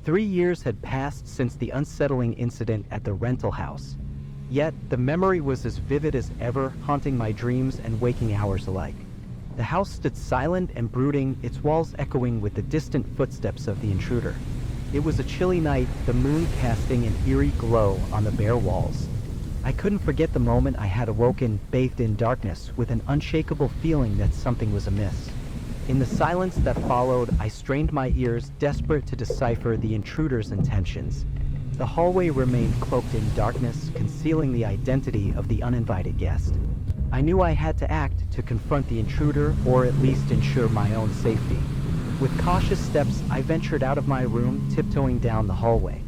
3 years had passed since the unsettling incident at the rental house. Yet, the memory was as vivid as ever, haunting my dreams and waking hours alike. The house stood silent and brooding, its walls echoing with the distant footsteps of the intruder. It was a chilly night, the moon casting an eerie glow on the bare walls. I couldn't forget the moment I had awoken, bathed in darkness, with an unshakable feeling that something was amiss. In the silence that followed, I strained my ears, desperate to decipher the intruder's intentions. The hallway remained cloaked in darkness, concealing the identity of the uninvited guest. I knew I had to act to confront the intruder, or at least ensure my own safety. With cautious steps, I ventured out of my room, tiptoeing down the hallway.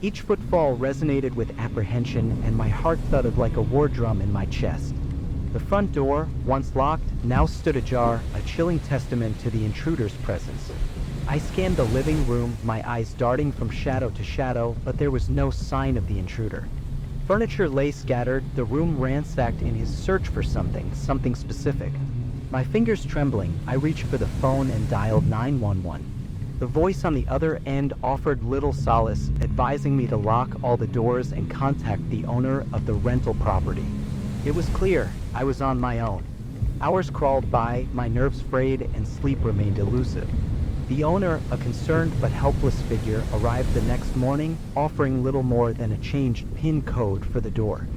Each footfall resonated with apprehension, and my heart thudded like a war drum in my chest. The front door, once locked, now stood ajar, a chilling testament to the intruder's presence. I scanned the living room, my eyes darting from shadow to shadow, but there was no sign of the intruder. Furniture lay scattered, the room ransacked in his search for something specific. My fingers trembling, I reached for the phone and dialed 911. The voice on the other end offered little solace, advising me to lock all the doors and contact the owner of the rental property. It was clear I was on my own. Hours crawled by, my nerves frayed, and sleep remained elusive. The owner, a concerned but helpless figure, arrived the next morning, offering little more than a changed PIN code for the door.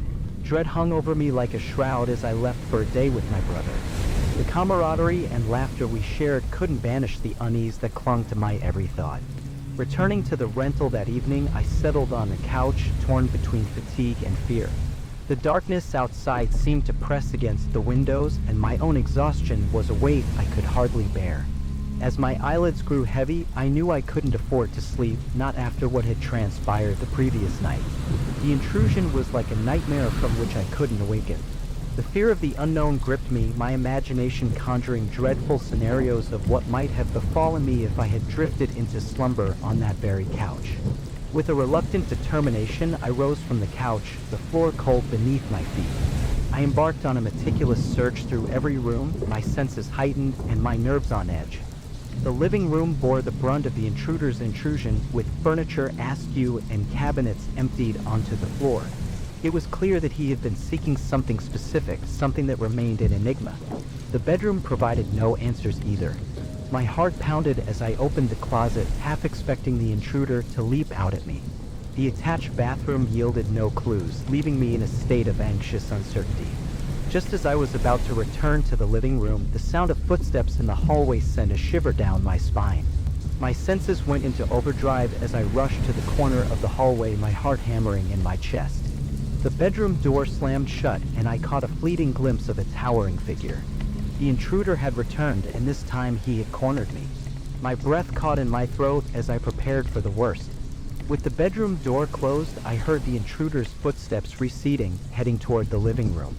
Dread hung over me like a shroud as I left for a day with my brother. The camaraderie and laughter we shared couldn't banish the unease that clung to my every thought. Returning to the rental that evening, I settled on the couch, torn between fatigue and fear. The darkness outside seemed to press against the windows, and my own exhaustion was a weight I could hardly bear. As my eyelids grew heavy, I knew I couldn't afford to sleep, not after what had transpired the previous night. The intrusion was like a nightmare from which I couldn't awaken. The fear of the unknown gripped me, my imagination conjuring dreadful scenarios of what might have befallen me if I had drifted into slumber on that very couch. With a reluctant determination, I rose from the couch, the floor cold beneath my feet. I embarked on a meticulous search through every room, my senses heightened and my nerves on edge. The living room bore the brunt of the intruder's intrusion, with furniture askew and cabinets emptied onto the floor. It was clear that he had been seeking something specific, something that remained an enigma. The bedroom provided no answers either. My heart pounded as I opened the closet, half expecting the intruder to leap out at me. The attached bathroom yielded no clues, leaving me in a state of anxious uncertainty. Just as I was about to return to the living room, the sound of footsteps in the hallway sent a shiver down my spine. My senses went into overdrive as I rushed to the corner of the hallway, my heart hammering in my chest. The bedroom door slammed shut, and I caught a fleeting glimpse of a towering figure. The intruder had returned, and this time he had cornered me. My breath caught in my throat as I prepared for the worst. With the bedroom door closed, I heard the intruder's footsteps receding, heading toward the living room.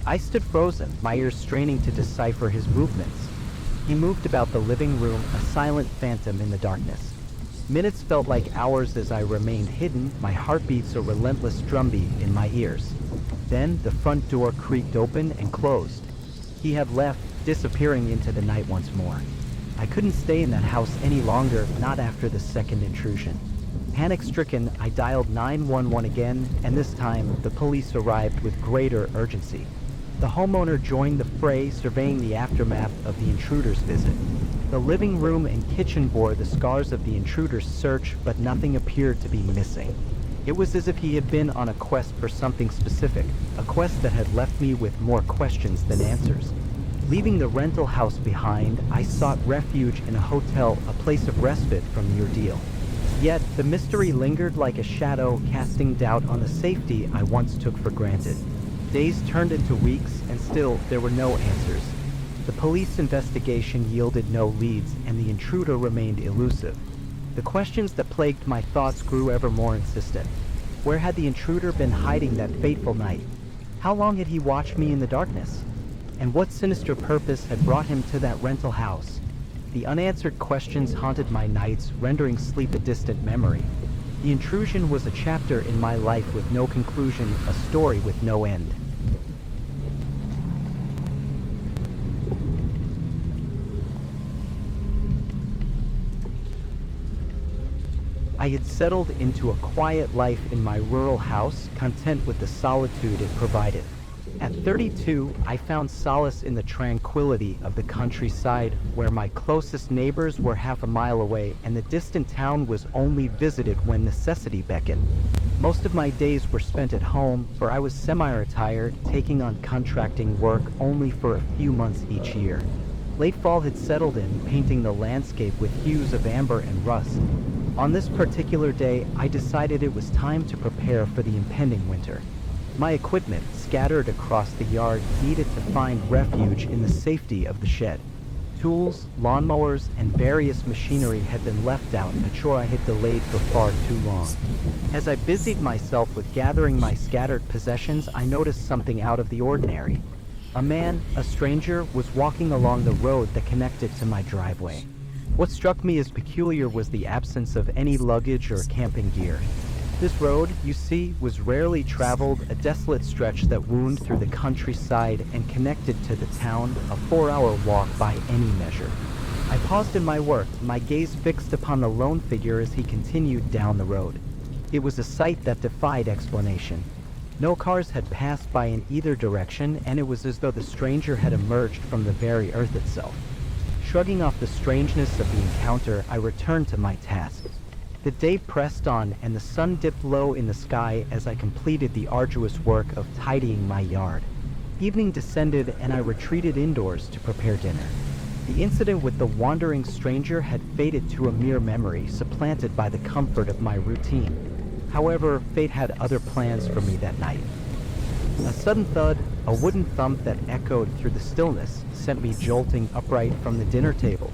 I stood frozen, my ears straining to decipher his movements. He moved about the living room, a silent phantom in the darkness. Minutes felt like hours as I remained hidden, my heartbeats a relentless drumbeat in my ears. Then the front door creaked open and closed. He had left, disappearing into the night once more. I couldn't stay in that house any longer, not after the second intrusion. Panic-stricken, I dialed 911 again, and this time the police arrived with greater urgency. The homeowner joined the fray, surveying the aftermath of the intruder's visit. The living room and kitchen bore the scars of the intruder's search, but nothing appeared to be missing. It was as if he had been on a quest for something specific, a quest that had left me with more questions than answers. Leaving the rental house behind, I sought refuge in a hotel, a place of respite from the ordeal. Yet, the mystery lingered like a shadow, casting doubt on the safety I once took for granted. Days turned into weeks, and still there were no answers. The police investigation yielded no leads, and the intruder remained elusive. The questions that plagued my thoughts grew ever more insistent. Where had the intruder been hiding that fateful night? How long had he watched me in the darkness? And what sinister purpose had brought him to that rental house? The unanswered questions haunted my nights, rendering sleep a distant memory. The intrusion was a chapter in my life with no conclusion, a story with no end. I had settled into a quiet life in my rural house, content with the solitude it provided. At 32, I found solace in the tranquility of the countryside, where my closest neighbors were half a mile away and the distant town was only visited when necessity beckoned. Most of my days were spent at home, for I was semi-retired, taking on contracting work only for a few months each year. Late fall had settled in, painting the landscape with hues of amber and rust. On this particular day, I decided it was time to prepare for the impending winter. My equipment, scattered across the yard, needed to find refuge in the safety of the shed. Tools, lawnmowers, and various machinery had been left out, a chore I had delayed for far too long. As I busied myself with gathering my scattered possessions, I noticed something out of the ordinary. A man, a stranger, was walking along the road that connected to my driveway. What struck me as peculiar was the absence of any luggage or camping gear. This road, you see, was rarely traveled, a desolate stretch that wound through the countryside and connected to the town, a 4-hour walk by any measure. I paused in my work, my gaze fixed upon the lone figure as he continued down the road. It was a sight that defied explanation. No cars had passed by in either direction, and it was as though the stranger had emerged from the very earth itself. Shrugging off the strangeness of the encounter, I returned to my task. The day pressed on, and the sun dipped low in the sky as I completed the arduous work of tidying my yard. Evening descended, and I retreated indoors to prepare dinner. The incident with the wandering stranger had faded to a mere memory, supplanted by the comfort of my routine. However, fate had other plans for me that night. A sudden thud, a wooden thump that echoed through the stillness, sent me jolting upright from the dinner table.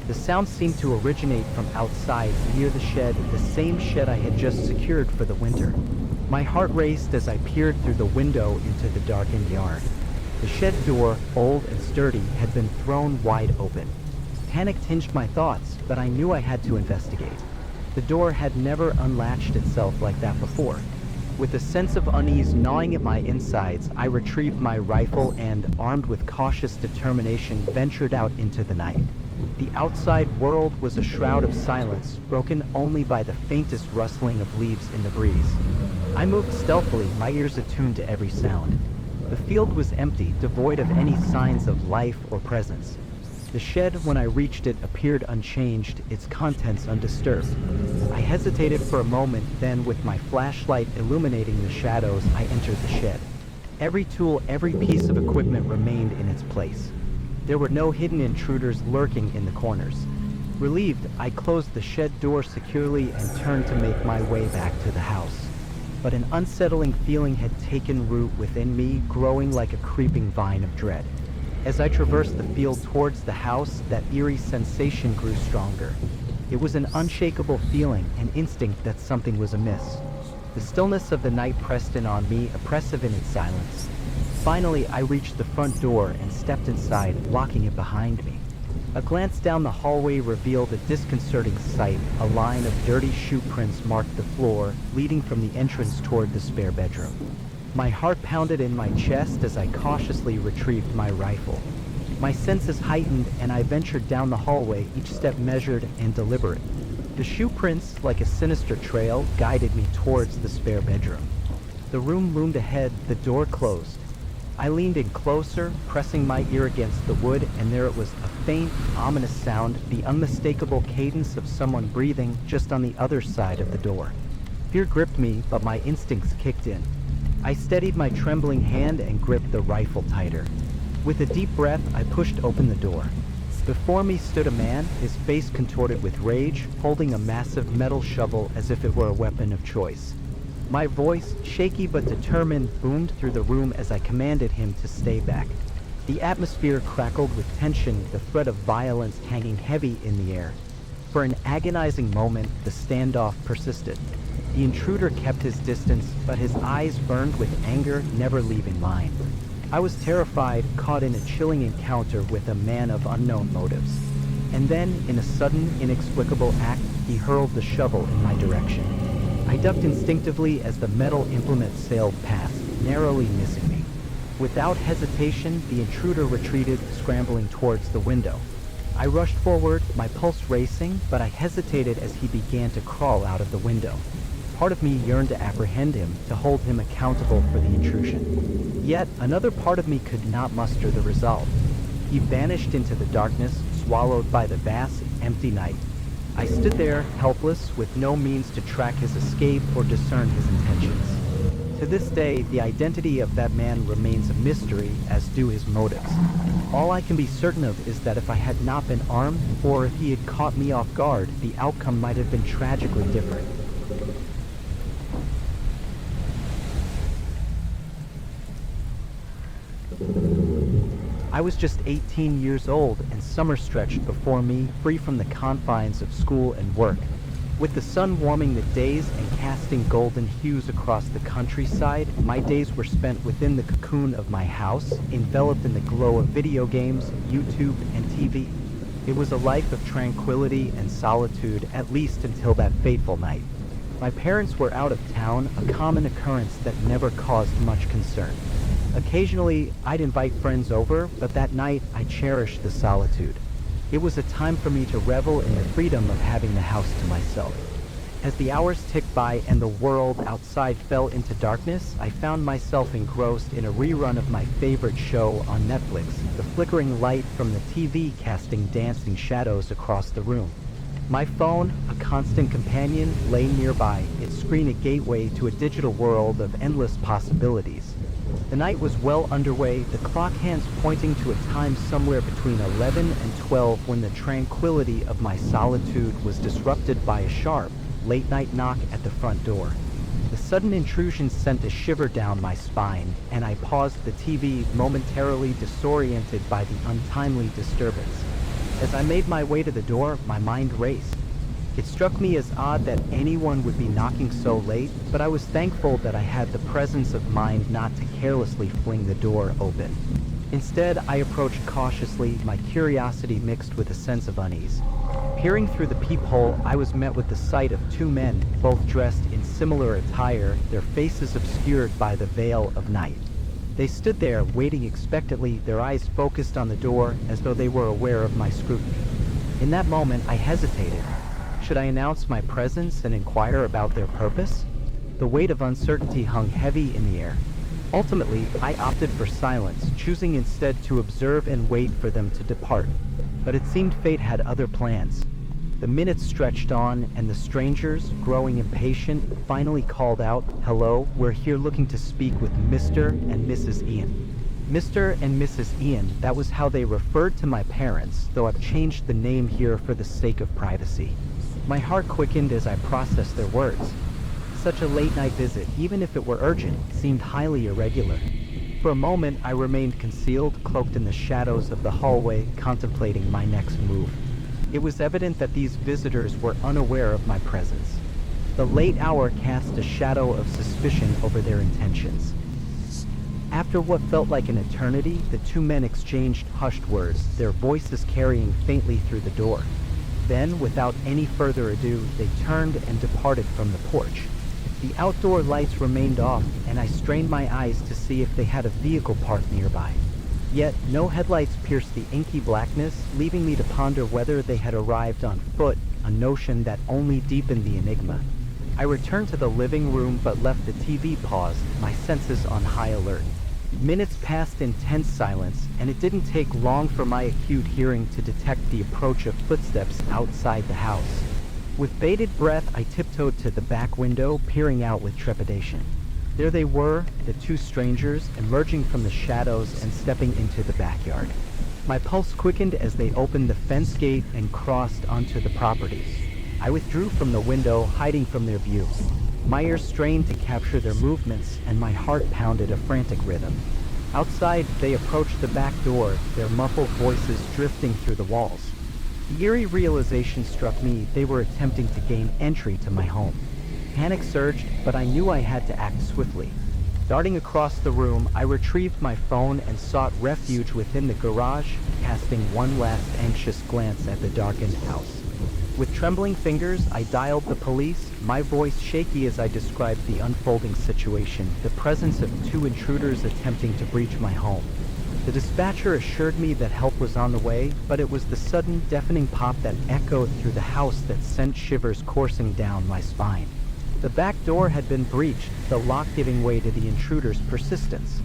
The sound seemed to originate from outside, near the shed, the same shed I had just secured for the winter. My heart raced as I peered through the window into the darkened yard. The shed door, old and sturdy, had been thrown wide open. Panic tinged my thoughts, but I knew I had to investigate. The door had never unlatched itself like that before. With a sense of unease gnawing at my insides, I retrieved my rifle and, armed with cautious determination, ventured out into the night. The outside world was a shroud of silence, broken only by the faintest rustling of leaves in the breeze. I moved stealthily, my ears attuned to every sound. The field was empty, devoid of any signs of life or presence. The shed, when I reached it, appeared unchanged, its contents undisturbed. I hesitated for a moment, then, with my flashlight illuminating the shadows, I entered the shed. Every tool, every piece of equipment remained in its place. There were no hidden intruders lurking in the corners. Relieved, I closed the shed door securely and turned to make my way back to the house. But an unsettling feeling had taken root within me, growing like a creeping vine of dread. As I traversed the field towards the house, that eerie sensation grew stronger. It was an unshakable feeling, an instinct that something was amiss. The stillness of the night pressed in on me, oppressive in its silence. Finally, I reached the front door and stepped inside, locking it behind me. A glance down the hallway revealed a disconcerting sight. A line of dirty shoe prints marked the floor, leading from the entrance toward the spare bedroom. My heart pounded in my chest as I cautiously retrieved my rifle. My senses heightened, and I ventured down the hallway, each step measured and deliberate. The shoe prints, like a sinister trail, guided me towards the spare bedroom. The room loomed ahead, the door closed. I leaned in closer, pressing my ear against the wood, and there it was, a faint, ominous sound, the unmistakable cadence of someone breathing just on the other side of the door. Fear gripped me, but my instincts kicked in. I steadied my trembling hand and gripped the rifle tighter. With a deep breath, I pushed open the door. Before me stood a man, his face contorted with rage, holding a massive metal shovel as if it were a weapon of choice. My voice, shaky but determined, boomed through the room as I commanded him to stay back. The atmosphere crackled with tension, the threat of violence hanging heavy in the air. For an agonizing moment, the standoff persisted. The intruder kept his distance, but his eyes burned with anger, never leaving mine. I was terrified, caught in a chilling encounter with a man of unknown motives. And then, in a sudden, inexplicable act, he hurled the shovel in my direction. I ducked instinctively as the metal implement sailed past, narrowly missing me. Without hesitation, the intruder retreated, scrambling towards the window. I rushed forward, my pulse racing, but I hesitated as he began to crawl out of the window. Part of me yearned to apprehend him, to hold him accountable for the intrusion. Yet, another part of me could not muster the resolve. He vanished into the darkness, swallowed by the vast, empty night. I stood there, helpless, with no means to track his escape or discern his intentions. To this day, the identity of that man remains a mystery, as do his motives. All I can be certain of is that if I had not been armed, or if he had caught me off guard, the outcome might have been tragically different. I was just 18 years old, and summer stretched before me, free from the confines of school and work. With the sun warming the days and casting golden hues across the countryside, my days were spent within the cocoon of my house, enveloped in the glow of video games, YouTube, and TV. It was a life of tranquility and solitude, at least until that fateful night. My parents were out of town, a common occurrence that never caused much concern. Occasionally, I'd invite friends over, but that night I cherished the solitude. It was a time for me to revel in the freedom of having the house to myself. As the hours ticked by and the world outside fell into darkness, I found myself engrossed in a rerun of my favorite show on Netflix, the flickering light from the TV casting dancing shadows across the room. My phone, a constant companion, lay nearby, its screen a gateway to a digital world of endless possibilities. The night was well underway, the clock hands pointing to a time somewhere between 11 and 12 when the tranquility of my solitude was disrupted by a sharp, late-night knock at the front door. The sudden intrusion sent a shiver down my spine, and I paused the TV, momentarily disoriented by the untimely disturbance. As I made my way to the door, my mind raced. It struck me as odd that anyone would be knocking so late, but I was thankful that I had the presence of mind not to carelessly fling the door open. Instead, I approached cautiously, my curiosity mixed with a sense of unease. Peering through the peephole, I was met with the sight of two men, both dressed in similar attire, their faces obscured by the veil of night. They stood there, waiting expectantly, their eyes focused on the door, as though they were aware of my scrutiny. In that moment, I hesitated. Should I announce my presence and inquire about their purpose? The weight of uncertainty hung heavy in the air. Ultimately, I opted for silence, choosing instead to observe and wait for them to depart. But it seemed fate had other plans. The minutes stretched on, and the strangers, growing impatient, finally called out, "Hello, we're here looking to speak with Mr. and Mrs. Ian." Mr. and Mrs. Ian, that was how they referred to my parents, though I've changed the name here for the sake of privacy. My heart quickened as I processed their words. Such a late-night visit, even if it were urgent, seemed highly irregular. For a moment, I remained concealed, cloaked in the shadows of the hallway, contemplating my next move. It was evident that these visitors were unaware of my presence. The late hour cast a shadow of suspicion over their intentions. After what felt like an eternity, the two men exchanged hushed words, their voices carrying faintly through the door. Then, without any further ado, they turned and departed from the porch. The outdoor lights remained off, and I strained my eyes to see if they had a vehicle parked nearby. Yet, no headlights pierced the inky blackness, leaving me to ponder whether they had arrived on foot, a notion that only deepened the enigma. I returned to the living room but left the TV paused, my senses on high alert. Minutes passed in tense silence, and it didn't take long for my acute hearing to detect the approach of footsteps outside the house. With bated breath, I tiptoed to the back window, peering out with trepidation. There they were, the two strangers, emerging from the shadows and stepping into the backyard. My pulse quickened as they opened the fence gate and crossed onto the property. I withdrew from the window, hiding from their view. My ears strained to capture their movements, and my heart pounded a frantic rhythm. Outside, they approached the back door, their muffled voices drifting through the walls. The eerie realization struck me they were attempting to gain entry to my home. Panic surged, but I knew I had to act swiftly. Darting across the room, I retrieved my phone and sought refuge within the garage, casting one last anxious glance at the darkened house. With trembling fingers, I dialed the police, my voice shaky as I described the unfolding situation, the presence of two intruders attempting to breach my home. The dispatcher assured me that help was on the way, but it was the sudden, deafening pop that echoed through the house that sent shivers coursing down my spine. The back door had been breached, the lock giving way to the intruder's persistence.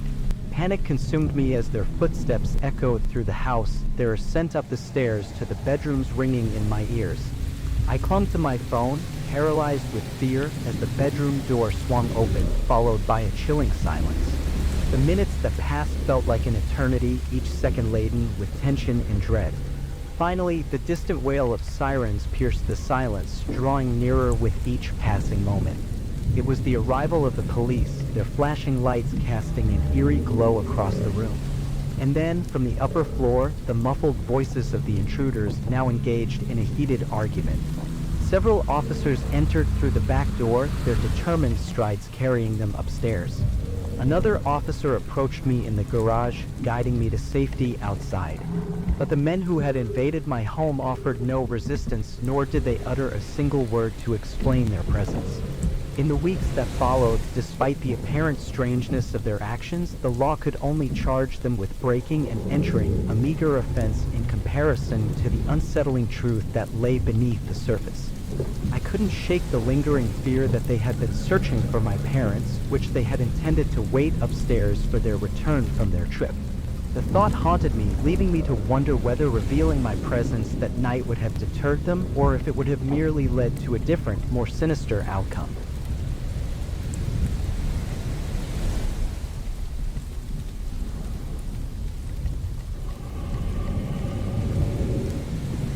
Panic consumed me as their footsteps echoed through the house, their ascent up the stairs to the bedrooms ringing in my ears. I clung to my phone, paralyzed with fear, as the bedroom door swung open, followed by a chilling silence. The minutes that passed felt like an eternity, each second laden with tension and dread. Finally, the distant wail of sirens pierced the silence, drawing nearer with each passing moment. It was the arrival of the police, their flashing lights casting an eerie glow across the room. And then, from the upper floor, the muffled voices of the intruders now engaged in a heated argument. Several officers entered through the back door, their determined strides carrying them upstairs. Another officer approached me in the garage, guiding me to safety outside. But the men who had invaded my home offered no resistance, nor did they utter a single word to explain their presence. In the weeks that followed, despite the apparent strangeness of their actions, the law could only charge them with breaking and entering, a meager offense in comparison to the unsettling truth that lay beneath the surface. I couldn't shake the lingering fear that they had been searching for my parents, which they had intended to wait upstairs for their return from their trip. The thought haunted me, leaving me to wonder whether revealing my presence that night would have deterred them, or if it would have merely led to a different, more sinister outcome.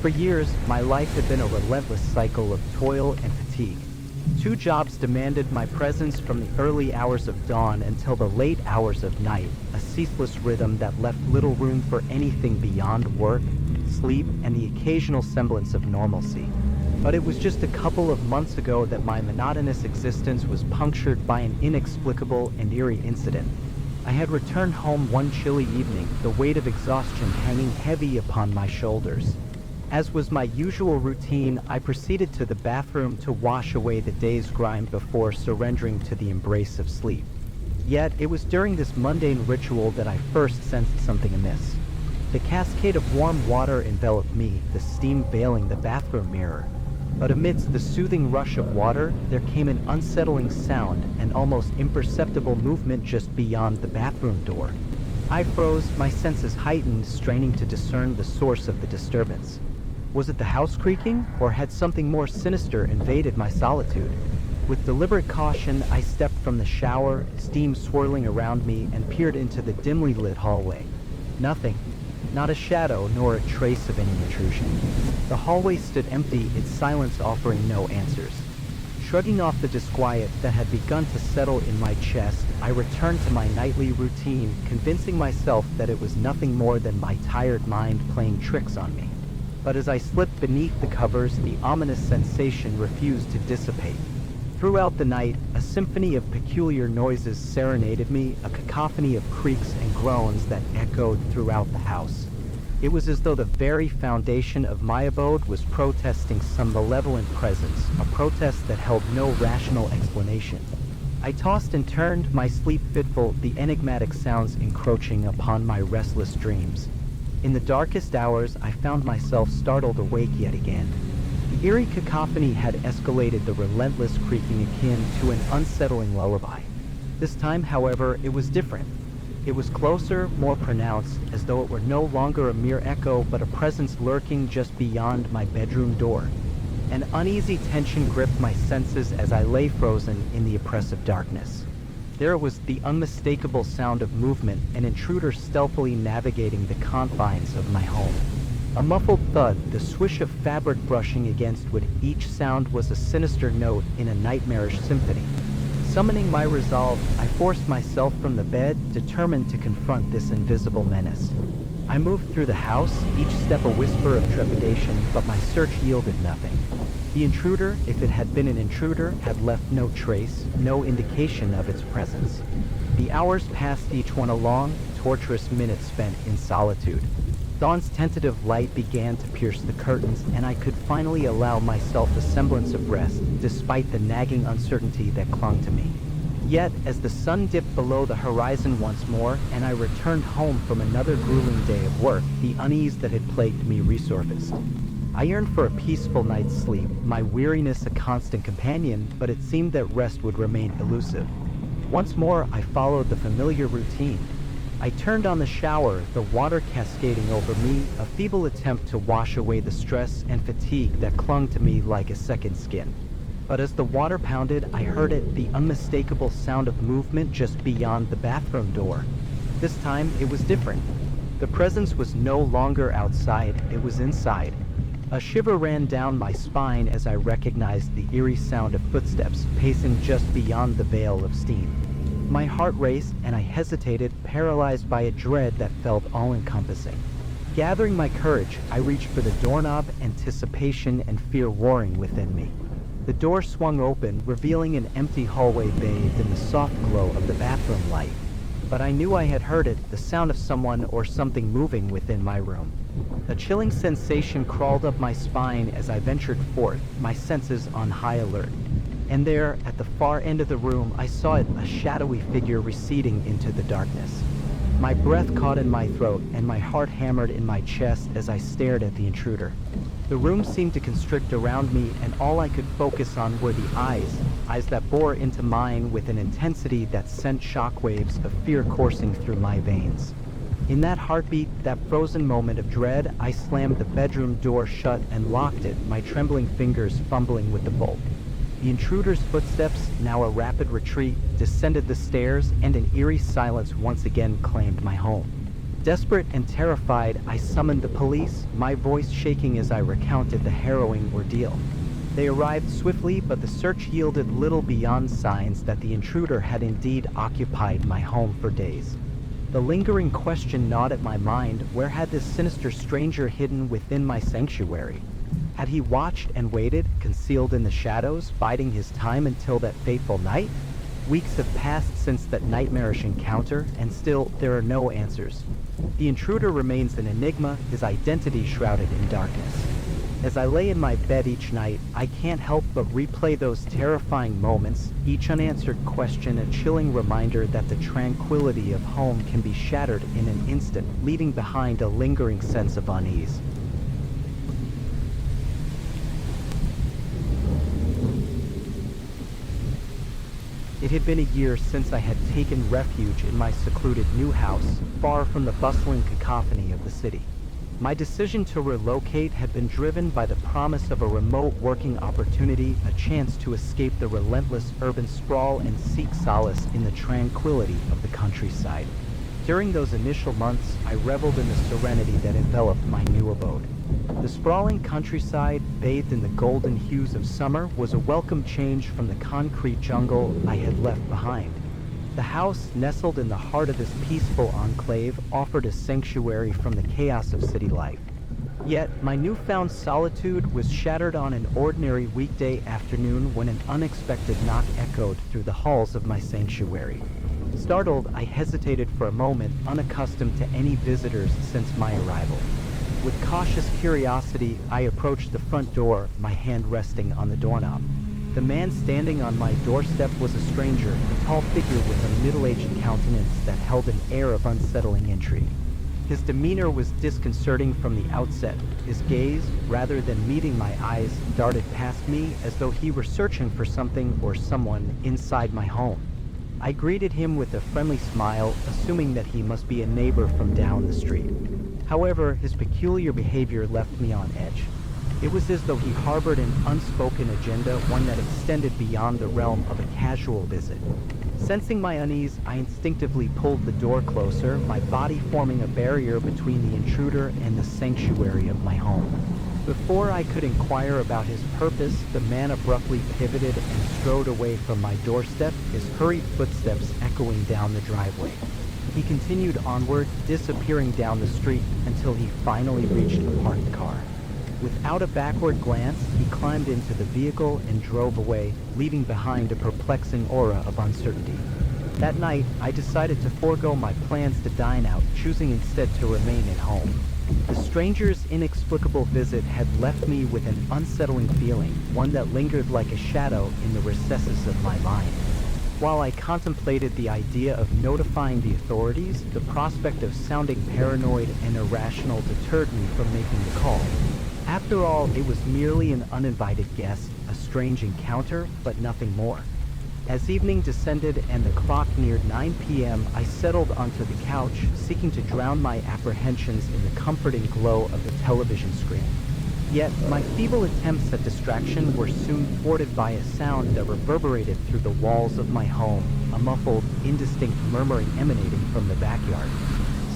For years, my life had been a relentless cycle of toil and fatigue. 2 jobs demanded my presence from the early hours of dawn until the late hours of night, a ceaseless rhythm that left little room for anything beyond work, sleep, and the occasional semblance of normalcy. But it was just a couple of months ago that my monotonous existence was punctured by an inexplicable and eerie incident. I had returned home one chilly evening, the weight of exhaustion hanging heavy upon my shoulders. As was my usual routine, I proceeded to the bathroom to wash away the day's grime before surrendering to the embrace of sleep. Yet, it was during this mundane ritual that I first sensed something amiss. The cascade of warm water enveloped me, the steam veiling the bathroom mirror. But amidst the soothing rush of water, there came an unsettling sound, an almost imperceptible movement just beyond the bathroom door. I froze, my senses heightened, straining to discern the source of the disturbance. Was it the house creaking, or had something more sinister invaded my solitude? With deliberate caution, I stepped from the shower, steam swirling around me, and peered into the dimly lit hallway. Nothing. Not a shadow, nor a trace of any intrusion. The hallway stood empty, its silence offering no answers. Shrugging off the disquiet that had begun to settle in my chest, I returned to my nightly routine, convincing myself that it was nothing more than my tired mind playing tricks on me. But as I slipped beneath the covers, the ominous sensation refused to dissipate. Throughout the night, a symphony of peculiar noises serenaded me, a cacophony of creaks and groans that echoed throughout the house. It was as though the very foundation of my abode was protesting some malevolent presence, a protest that held no rational explanation. I tossed and turned, my sleep fitful, the enigmatic sounds encroaching upon my restless dreams. In the darkest hours, I found myself startled awake yet again. The eerie cacophony had escalated the relentless creaking akin to an unsettling lullaby. This time, however, it was different. It was closer, more pronounced, as though it were no longer a mere echo, but a presence lurking just beyond my bedroom door. An uneasy tension gripped my senses as I lay frozen in the oppressive darkness. There was the unmistakable sound of movement, an intruder stealthily navigating the confines of my home. A muffled thud, the swish of fabric brushing against wood, each sound was a sinister note in a nightmarish symphony. Summoning my resolve, I forced myself from the bed, determined to confront this invisible menace. I moved through the house, each step a whisper of trepidation, but my search yielded nothing. The intruder, if it had been an intruder, had left no trace, no indication of its presence. The hours passed, each one a long, torturous minute spent in solitude. Dawn's tentative light began to pierce the curtains, and I could finally allow myself a semblance of rest, despite the nagging uncertainty that clung to me. Yet, as the sun dipped below the horizon once more, and I returned home from another grueling day of work, the unease that had plagued me resurfaced. I yearned for a peaceful night's sleep, my weariness a constant companion, but it seemed that rest would remain elusive. Once more, I followed the familiar routine. I turned on the shower, the water cascading over me, a feeble attempt to wash away the stress and fatigue that clung to me like a second skin. But as the water pounded, I heard it, the unmistakable sound of movement just beyond the bathroom door. This time, it was different. The presence was no longer outside, it was inside. A shiver ran down my spine as I recognized the eerie sound of footsteps pacing just beyond the veil of steam. My heart raced and I hesitated, paralyzed by a dread that felt all-encompassing. Gathering my courage, I reached for the doorknob, anticipation and fear warring within me. The door swung open, revealing an empty hallway bathed in the soft glow of the bathroom light. But I knew I had heard it, the sound of someone or something moving within my room. A chilling sensation crawled up my spine as I ventured forth, my senses on high alert. And there, at the far end of the room, I saw it, a shadowy figure receding into the darkness. My breath caught in my throat, and my heart hammered in my chest as I stared at the intruder. The room seemed to constrict around me, and all I could focus on were the eyes that bore into mine with an intensity that sent shockwaves of fear coursing through my veins. In that heartbeat, that frozen moment of dread, I slammed the bedroom door shut and locked it, my trembling fingers fumbling with the bolt. The intruder's footsteps, now a rapid retreat, descended the stairs, and an eerie silence once again claimed my home. Desperate and terrified, I summoned the police, my voice shaking as I recounted the harrowing ordeal. They arrived swiftly, but the search yielded little beyond signs that the intruder had indeed occupied my home for days. The lingering question gnawed at my mind, where had this sinister stranger hidden within my sanctuary? Had he watched and waited, concealed in the shadows, biding his time until that fateful night? Weeks have passed since that nightmarish encounter, and still there are no answers. The intruder remains an enigma, his identity shrouded in darkness. As I lay in my bed each night, I can't help but replay those terrifying moments, each unanswered question a chilling reminder that the tranquility of home can be shattered in an instant, leaving behind a lingering sense of unease. It had been a year since I had taken refuge in my secluded new house, far from the bustling cacophony of the city. My decision to relocate had been driven by the promise of a remote working opportunity, a chance to escape the relentless urban sprawl and seek solace in the tranquility of the countryside. During those initial months, I reveled in the serenity that enveloped my new abode. The sprawling countryside, bathed in the golden hues of summer, was a welcome change from the concrete jungle I had left behind. The house, nestled in the heart of this peaceful enclave, offered a sanctuary from the chaos of city life. Yet, my newfound solitude was shattered on an ordinary weekday afternoon when an unexpected knock echoed through the halls of my sanctuary. Startled, I hesitated for a moment, unaccustomed to any visitors since my arrival. With cautious curiosity, I approached the front door, my hand resting on the doorknob. The man standing on my doorstep was a stranger, a tall figure with a middle-aged countenance that held an air of unsettling intrigue. His demeanor was disconcerting from the outset. His gaze, rather than meeting my eyes, darted past me as though he were searching for something or someone inside my home. I greeted him with a friendly smile, assuming that he must be a neighbor from down the street. However, his peculiar behavior left me on edge. It was as though he harbored an unspoken agenda, one that extended beyond the realm of a casual visit. Sensing my unease, I instinctively pulled the door closer, my body forming a barrier between the intruder and the sanctuary of my home. Before I could inquire about his purpose, the man abruptly pivoted and strode away from my doorstep, his hurried footsteps echoing down the driveway. He continued onward, disappearing down the street until he finally reached a parked car. Without a backward glance, he climbed into the vehicle and drove away, leaving behind a perplexing aura of uncertainty. That night, I decided to forego my plans to dine out, choosing instead to remain at home. The stranger's inexplicable visit had left me with an unsettling feeling, one that lingered like a shadow in the recesses of my mind. While I contemplated the idea of notifying the authorities, the prospect of sounding paranoid and irrational deterred me from making the call. After all, it was merely an uninvited guest, a strange encounter, but nothing more. As evening descended and the clock neared 9 p.m., I settled onto the couch, seeking to drown my apprehensions in the comforting glow of the television screen. Yet, my feeble attempts at distraction were soon thwarted by a sound that reverberated through the walls of my home, a muffled, indistinct murmuring emanating from the backyard.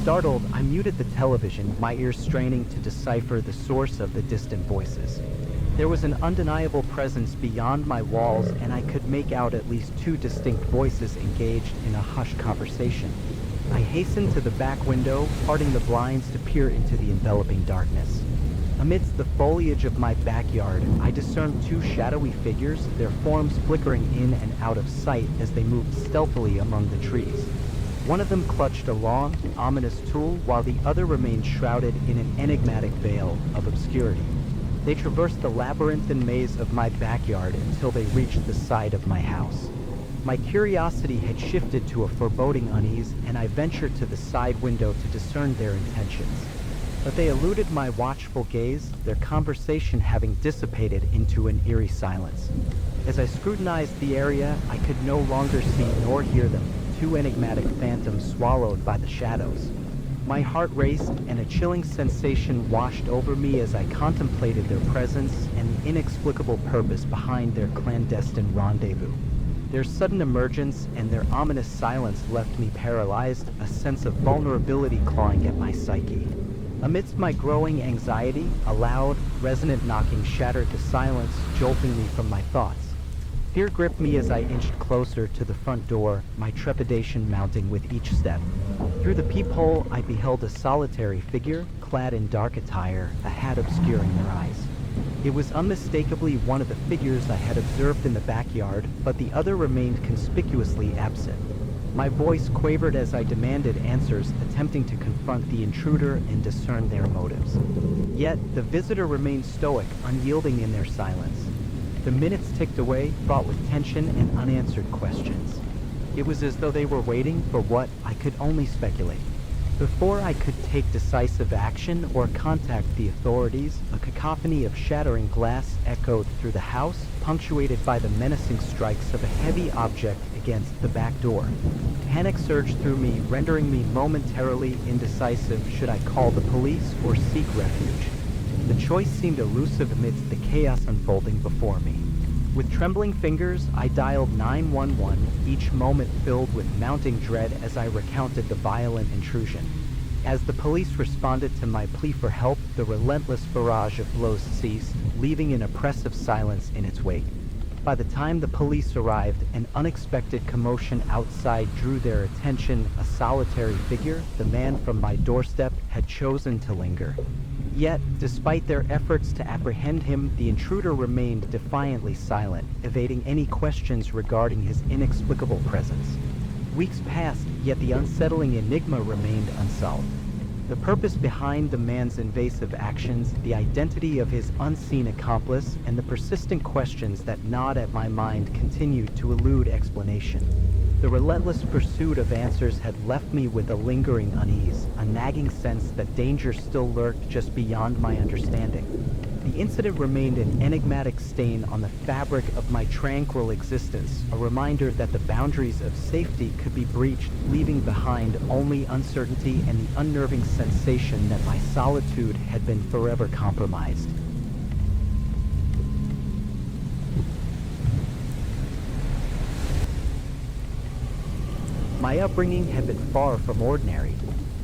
Startled, I muted the television, my ears straining to decipher the source of the distant voices. There was an undeniable presence beyond my walls, and I could make out at least two distinct voices engaged in a hushed conversation. I hastened to the back window, parting the blinds to peer into the enveloping darkness. Amidst the foliage of my backyard, I discerned two shadowy figures, their forms flickering in and out of sight as they moved stealthily among the trees. One of them clutched a long, ominous tool, while the other remained shrouded in an enigmatic veil of obscurity. They traversed the labyrinthine maze of my backyard until they reached the side of my house. My curiosity had shifted to a foreboding unease, and I ventured to the side window to discern their intentions. But they eluded my watchful gaze, their conversation having dissipated into an eerie silence. As I scrutinized the area, I could no longer see nor hear them, two enigmatic phantoms swallowed by the shadows. My heart raced, and a chilling sensation washed over me as I contemplated their presence and the inexplicable purpose behind their clandestine rendezvous. Their sudden emergence and their ominous silence left me paralyzed, a sense of vulnerability clawing at my psyche. Amidst my growing anxiety, a loud, resonant knocking shattered the silence, jolting me from my thoughts. Fear gripped me as I inched closer to the front door, my trepidation mounting with each step. Through the peephole, I beheld a solitary figure, clad in dark attire, a hat obscuring their eyes. It was unmistakably one of the figures I had observed in the backyard, but the other remained conspicuously absent. My voice quavered as I demanded answers, attempting to confront the intruder and discern their motives. Yet, the visitor remained stoic, unyielding in their silence. The minutes ticked away, fraught with tension and unanswered questions. It was as though they were waiting for what I could only speculate. Before I could take decisive action or contact the authorities, a cacophony of shattering glass echoed through the house, punctuated by the menacing strikes of a heavy object against the back door. Panic surged through me, rendering me momentarily indecisive should I call the police or seek refuge. The choice seemed elusive amidst the chaos unfolding before me. With trembling fingers, I dialed 911, each moment filled with mounting dread as I recounted the violent intrusion. As the police responded to my plea for help, the relentless barrage of blows ceased, leaving an oppressive silence in its wake. By the time the police arrived, an unexpected commotion outside drew their attention. A solitary figure, the man from my doorstep, had chosen to linger. Yet, despite their efforts to apprehend him, the intruder remained defiantly silent, evading any questions regarding his inexplicable presence. Weeks passed, yet the unsettling enigma remained unsolved. The purpose behind the man's invasive actions, the identity of his unseen accomplice, and the persistent questions that gnawed at my mind continued to elude explanation. The relentless pursuit of answers had left me with a lingering unease, a nagging sense that danger still lurked just beyond my understanding. The incident remained an enigmatic stain on the fabric of my tranquil existence, a reminder that the boundaries of safety could be breached, leaving behind only uncertainty and the unnerving sensation that my solitude had been forever compromised. My upbringing had been far from ordinary.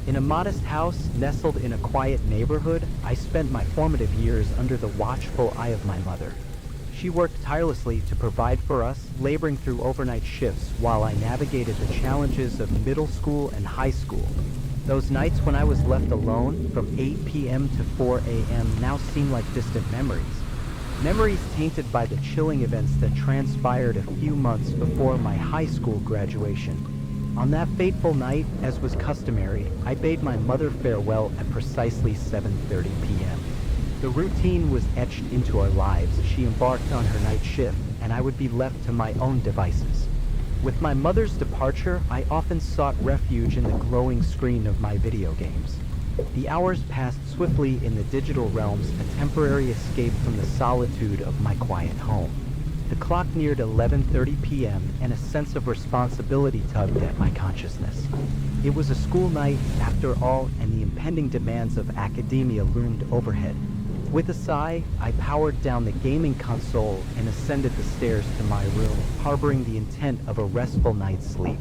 In a modest house nestled in a quiet neighborhood, I spent my formative years under the watchful eye of my mother. She worked tirelessly to provide for us, laboring through overnight shifts while I navigated the challenges of middle school and high school. Those nights when I was left alone from 8 p.m. to 4 a.m. now seem like distant memories. Memories tainted by the chilling events that transpired a few months before my high school graduation. On that fateful night, as was customary, I bade my mother farewell at precisely 7:30 p.m. The routine was etched into our lives. She embarked on her night shift, and I would be left to my own devices. With my mother's departure, I often sought refuge in the glowing screen of my video games. The hours passed swiftly in the digital realms, a temporary escape from the solitude of my quiet home. The clock neared 11:30 p.m. and a sense of responsibility tugged at my consciousness. It was a school night, after all, and the impending demands of academia loomed overhead. With a sigh, I powered down the gaming console and ascended the stairs to my room, harboring the intent of a restful night's sleep.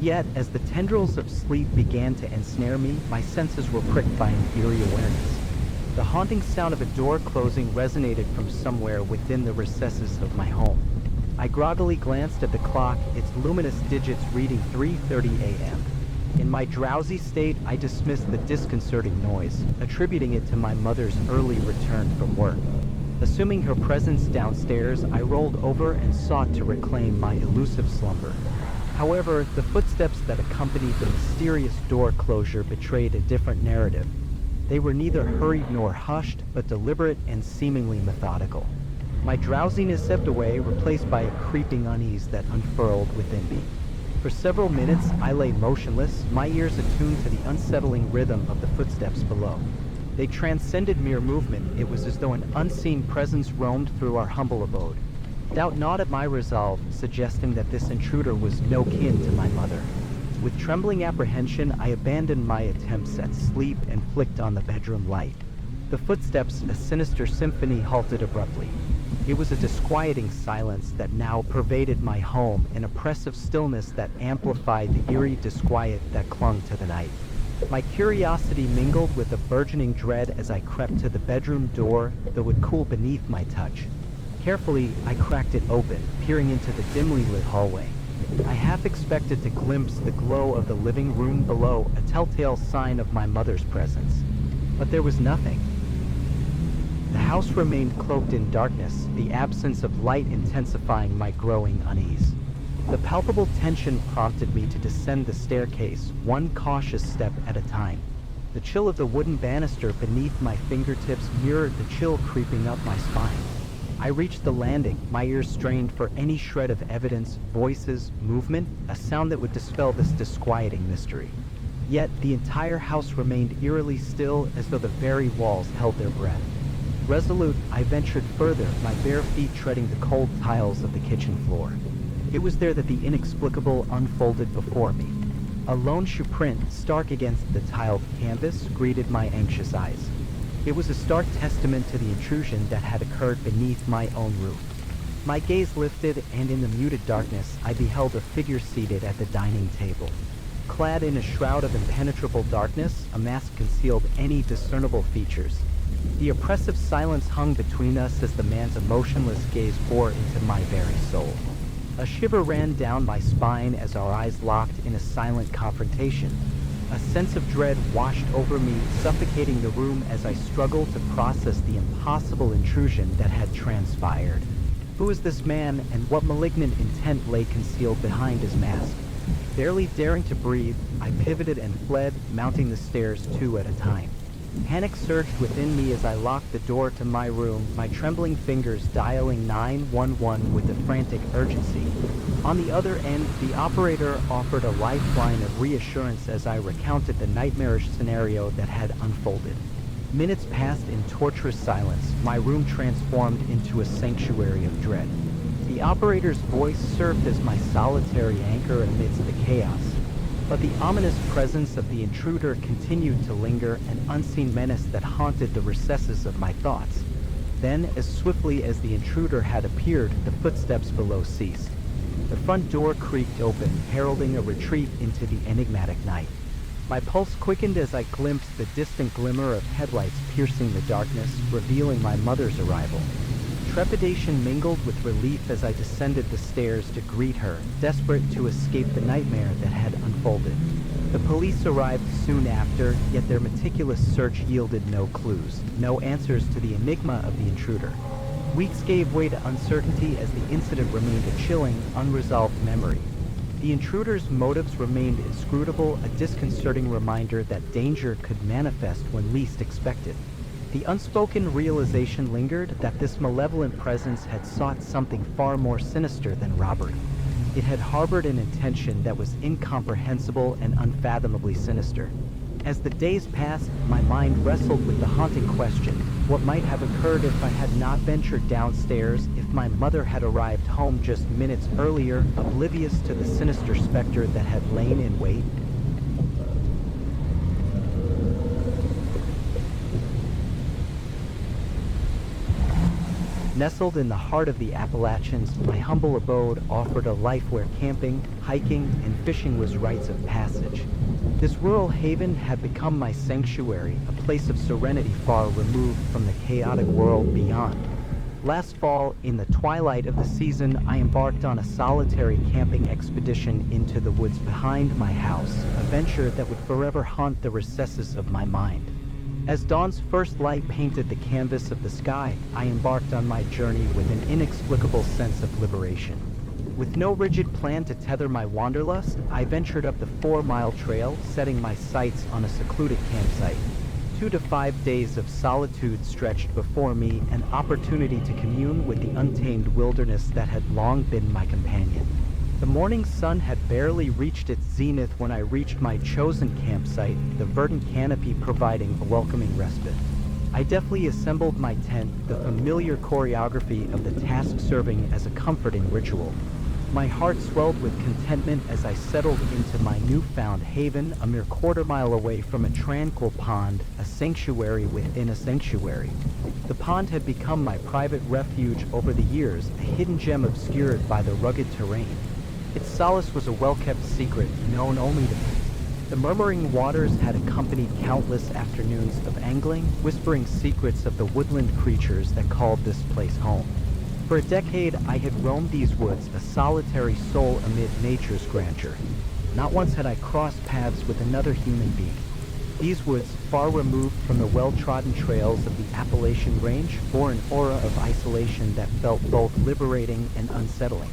Yet, as the tendrils of sleep began to ensnare me, my senses were pricked by an eerie awareness. The haunting sound of a door closing resonated from somewhere within the recesses of my home. I groggily glanced at the clock, its luminous digits reading 3:30 a.m. In my drowsy state, I dismissed the disconcerting noise, attributing it to my mother's early return from work. Assuming her presence downstairs, I rolled over and sought to reclaim my elusive slumber. However, the footsteps that accompanied the mysterious door closure betrayed a different narrative. They were neither hurried nor hushed, but deliberate and seemingly methodical. My drowsiness ebbed away, replaced by a creeping unease that unfurled within me. For several minutes, I lay motionless, my ears attuned to the unsettling rhythm of the footsteps below. They transcended mere movement. It was as though an unseen presence roamed through our humble abode. Doubt not at my resolve, suggesting that this intruder was no kin to my mother. With trembling apprehension, I abandoned my attempts at sleep and flicked on the bedroom light. The footsteps, a sinister symphony, halted abruptly. It was a disquieting silence that now pervaded my home, an oppressive stillness that amplified the eerie disquiet that clung to the night. My curiosity mingled with a burgeoning dread as I crept to the bedroom door, though it cooled beneath my touch. Carefully, I cracked it open, peering into the dimly lit hallway. I half expected to glimpse the glow of the living room below, a telltale sign of my mother's presence. But there was nothing. The house remained cloaked in darkness, the absence of light intensifying my growing unease. The palpable tension prompted me to descend the staircase, one cautious step at a time. The chill of the wooden banister beneath my fingertips mirrored the chill creeping up my spine. I reached the landing, my ears strained for any shred of evidence, voices, movement, a sound that would dispel this disquieting mystery. Yet the entire house remained eerily still, as though the very walls held their breath. Resolute, I ventured further, my bare feet treading the cold tiles of the kitchen floor. It was there that the inexplicable unfolded before me. A lone shoe print, stark against the tiled canvas, greeted my anxious eyes. It was a stark testament to the intrusion that had occurred beneath my own roof. My gaze lifted, and in the muted darkness, I beheld a figure seated at the dining table. Clad in a shroud of impenetrable darkness, a mask concealed any discernible features. The oppressive silence hung between us as the man's emotionless gaze bore into my very soul. A shiver ran down my spine as our eyes locked in a silent confrontation. A sense of dread washed over me, suffocating the room as I struggled to process the impossible intrusion that had transpired. Who was this man, and what malignant intent lay concealed behind his mask? Barely daring to breathe, I pivoted and fled, mounting the stairs 2 at a time. Panic surged within me as I locked the door to my room, my trembling fingers dialing 911 with a frantic urgency. On the other end, the operator offered a lifeline of reassurance as I recounted the nightmarish scenario that had unfolded. Minutes passed in torturous silence, my room transformed into a sanctuary of dread. The operator's voice served as my solitary anchor amidst the chaos. But the ominous presence of the intruder continued to linger, an unseen menace that haunted the recesses of my thoughts. Then, as swiftly as the intruder had appeared, the footsteps below ceased. The front door creaked open, heralding a retreat into the enigmatic night. My pulse quickened as I glimpsed the distant glimmer of headlights piercing the darkness, revealing my mother's arrival. Trepidation mingled with relief as I descended the stairs to greet her, desperate to escape the nightmare that had unfolded. The police arrived soon after, yet their meticulous search yielded no clues, no answers to the enigma of the intruder. Weeks gave way to uncertainty as the incident remained a chilling, unresolved memory. The intruder's motives remained inscrutable, a disconcerting reminder that danger could manifest when least expected. The unspoken realization lingered that this malevolent presence had sought something far more sinister than robbery. It had harbored an intention that was incomprehensible and unfathomably sinister. As the days passed, my mind wrestled with the haunting question: what might have occurred if I had not ventured downstairs, if my mother had arrived home just minutes earlier, oblivious to the sinister specter that had lain in wait? Nestled in the heart of the Appalachians, my humble abode offered a life where camping, hiking, and fishing was rites of passage. This rural haven had become my sanctuary, a place of serenity far removed from the chaotic world beyond. Last fall, in the twilight of the season, I embarked on a solitary camping expedition into the woods behind my house, a venture that would forever haunt the recesses of my mind. As dawn's first light painted the canvas of the sky, I embarked on my journey with an inexplicable sense of liberation. With no rigid plan to tether my wanderlust, I ventured up the 4-mile trail, setting my sights on a secluded campsite. 2 to 5 days of solitude stretched before me, an opportunity to commune with the untamed wilderness that had long been my companion. The morning sun had barely reached its zenith when I reached my chosen campsite, the verdant canopy providing a welcoming respite. I deftly assembled my tent, the familiar choreography of the task serving as a comforting ritual. My heart swelled with contentment as I settled into my newfound haven, a mere quarter-mile away from a tranquil pond, a sanctuary within a sanctuary. The pond had become my private refuge over the years, a hidden gem obscured by the rugged terrain. Its solace was a well-kept secret, known only to me. The murmuring waters had accompanied countless afternoons of angling, whispering secrets of the woodland creatures that called this place home. For a decade, I had roamed these woods, a solitary soul amid nature's grandeur. Not once had I crossed paths with another human being. These woods, far removed from the well-trodden trails of the Appalachian Range, bore an aura of isolation that felt both liberating and unsettling.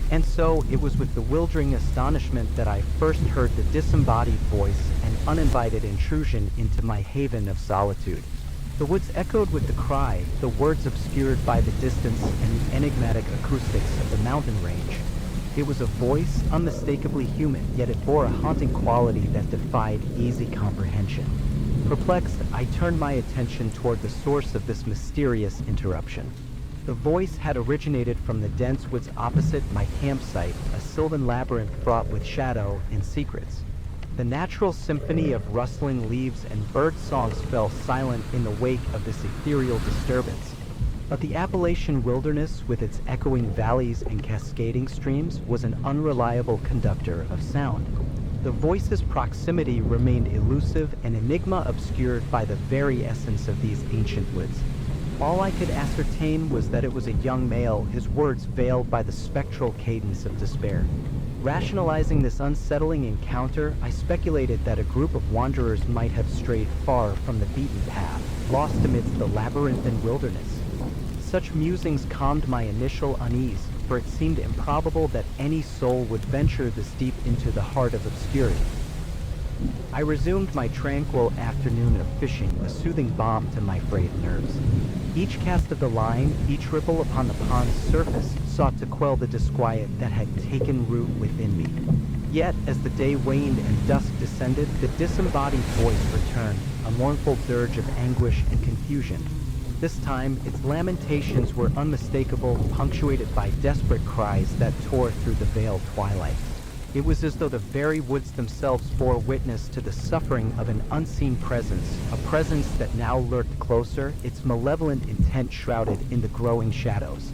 And so, it was with bewildering astonishment that I first heard the disembodied voice, an uninvited intrusion into my haven of solitude. The woods echoed with the cry, the words obscured by the distance and the enigmatic acoustics of the mountain range. It was a voice, unmistakably human, yet it bore a haunting quality that defied easy comprehension. Perplexed, I turned my attention toward the source of this mysterious interruption. The voice had originated from the dense woods opposite my campsite, a sylvan labyrinth fraught with shadow and secrets. The natural symphony of rustling leaves and bird songs fell silent in the wake of this ethereal disturbance. But the Appalachian wilderness, with its echoing valleys and cascading streams, was an unreliable conductor of sound. The voice's proximity remained elusive, an enigma obscured by the very essence of these ancient woods. All I could ascertain was that it was a young male, his words veiled by the spectral cadence of despair. Rationalizing this unsettling encounter, I speculated that a group of wanderers might have strayed far from the beaten path, lost amidst the labyrinthine wilderness. Such musings calmed my initial unease, for it seemed improbable that any soul would venture this deep into the heart of obscurity. I resumed my tranquil afternoon of fishing, a soothing balm to my frayed nerves. Each cast of the line, each ripple upon the pond's surface, sought to quell the disquiet that had taken root within me. Yet, as the day waned and dusk descended, the disembodied voice returned, a mournful dirge of anguish and confusion. This time, its lamentations were unmistakable, punctuated by desperate cries that tore through the veiled twilight. It was as though the very woods themselves bore witness to the suffering of an unseen presence, a presence that now lurked closer, its malevolent intent shrouded in the growing shadows.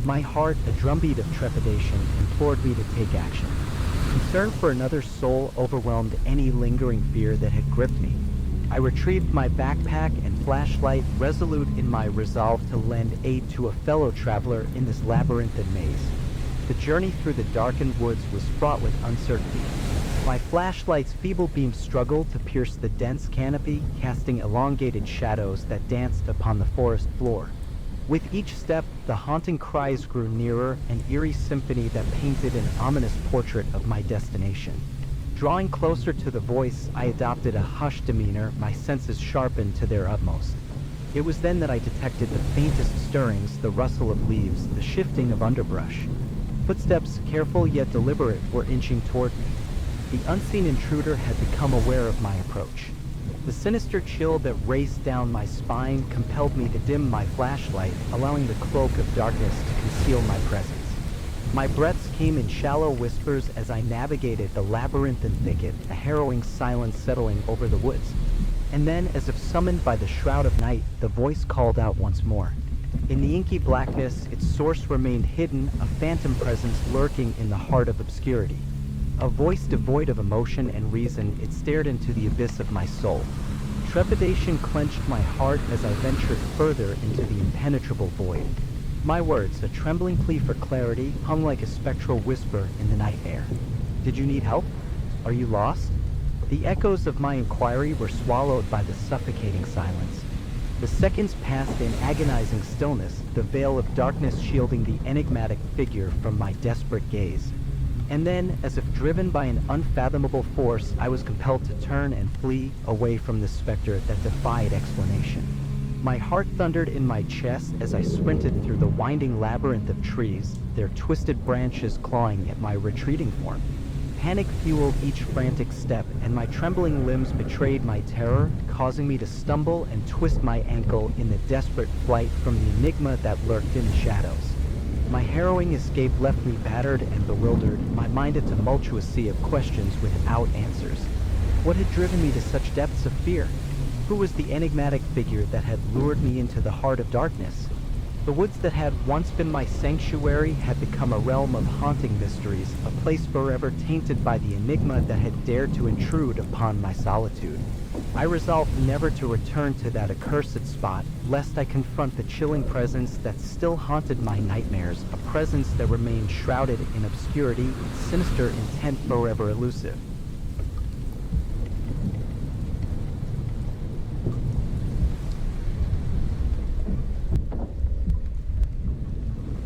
My heart, a drumbeat of trepidation, implored me to take action. Concern for another soul overwhelmed any lingering fear that had gripped me. I retrieved my backpack and flashlight, resolute in my resolve to lend aid to a fellow traveler in this labyrinthine maze. The journey through the darkened woods was fraught with uncertainty. My flashlight's feeble beam struggled to pierce the dense canopy, casting elongated shadows that danced upon the forest floor. With each step, the haunting cries grew nearer, an eerie symphony that painted an ominous portrait of my destination. Drawing closer to the voice, I adopted a hushed demeanor, my senses sharpened to their utmost. It was then that I detected the faintest stirrings, the rustle of leaves, the shifting of underbrush. Footsteps, careful yet deliberate, were inching toward me. The unseen intruder had become aware of my approach. The sinister chill that raced down my spine compelled me to dim my flashlight, allowing the cloak of darkness to conceal my presence. My breaths came in shallow whispers as I navigated the labyrinthine thicket, a harrowing silence settling over the woods. And then, as if summoned by the shroud of night, the voice called out once more. In the inky blackness, its source remained hidden, a phantom presence lurking in the heart of obscurity. A voice devoid of emotion and reason, it stared into the abyss of my soul. Trepidation clenched my heart as I ventured further into the impenetrable void. My words, a trembling plea for clarity, hung like a spectral whisper in the night air. Did you need help? Are you lost? The echoes of my inquiry were swallowed by the suffocating silence. The seconds passed in agonizing stillness, the veil of darkness shielding the enigmatic figure from my desperate gaze. And then, as if driven by an unfathomable force, I was compelled to turn and flee away from the specter that defied explanation. My heart thundered in my chest as I sprinted through the winding labyrinth of trees, their twisted branches clawing at my retreating form. Panic fueled each frantic step, and my trembling limbs betrayed my terror, causing me to stumble and twist my ankle in the desperate flight from the enigma that lurked in the shadows. My harrowing escape left me battered and bewildered, my mind a tumultuous sea of questions without answers. What had driven me to such depths of fear? Who was the enigmatic figure that had lured me into the heart of darkness? The woods that had once been my sanctuary had become a realm of haunting mysteries, a place forever tainted by the enigma that had dared to intrude upon my solitude. I resolved never to return to that accursed spot, lest I confront the chilling presence that still haunted my nightmares, a presence that remained shrouded in obscurity, its sinister intent forever elusive.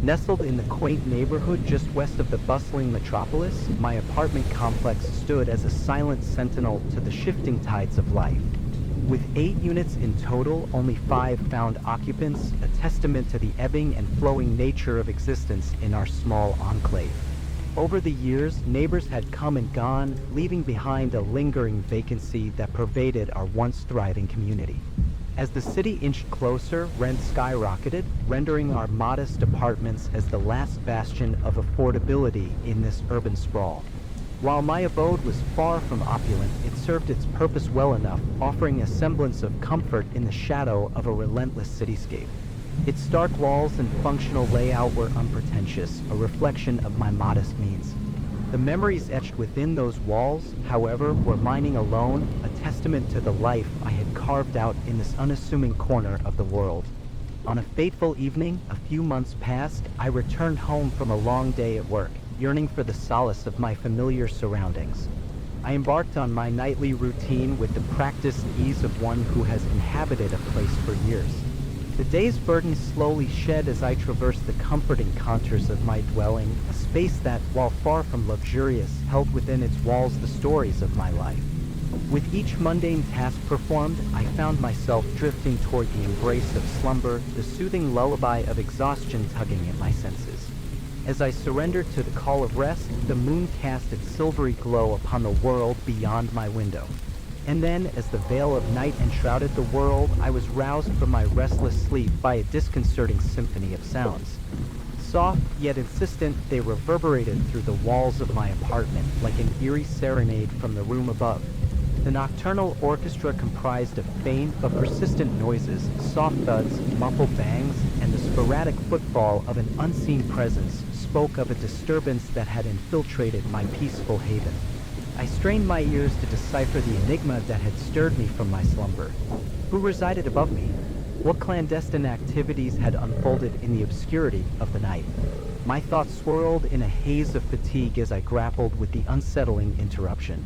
Nestled in the quaint neighborhood just west of the bustling metropolis, my apartment complex stood as a silent sentinel to the shifting tides of life. With 8 units in total, only 5 found occupants, a testament to the ebbing and flowing nature of existence in our small enclave. Over the years, neighbors had come and gone, leaving behind a lingering vacancy that pervaded our once thriving community. As the city inched closer, rents skyrocketed, rendering our modest apartments as the last bastion of affordability in this urban sprawl. While my abode was far from opulent, it served its purpose well enough, offering a semblance of comfort in the shadow of a relentless cityscape. Its stark walls and functional layout were unpretentious, a reflection of my modest means. The memories etched within those walls, however, were mine alone, a testament to the life I had carved out in this unassuming corner of the world. On a fateful evening, a few months past, I returned home from a long day at work, yearning for the solace of my familiar surroundings. I embarked on my nightly routine with the practiced ease of one who has inhabited a place for years. The day's burden slowly shed as I traversed the comforting contours of my dwelling, a space that, while far from luxurious, held within its walls the stories of my life. With each mundane task performed, I found myself drifting toward the embrace of slumber, the soothing lullaby of exhaustion tugging at my senses. As I surrendered to the call of rest, the moon cast its silvery glow upon the world beyond my window. And then, as the veil of night enshrouded the world, I was roused from my restless sleep by a disconcerting symphony of sounds. Soft, yet insistent, they reverberated through the walls of my apartment, like an eerie serenade from the room above. The nocturnal orchestra comprised of faint but persistent noises, soft thuds, muffled bangs, and the sporadic footfall of an unseen presence spoke of a disturbance that had infiltrated my peaceful haven. I strained my ears to decipher the enigma that had stirred me from my slumber. Who resided above me? What clandestine activities had unfolded in the obscurity of the night? My thoughts swirled in a haze of fatigue as I grappled with the unsettling interruption.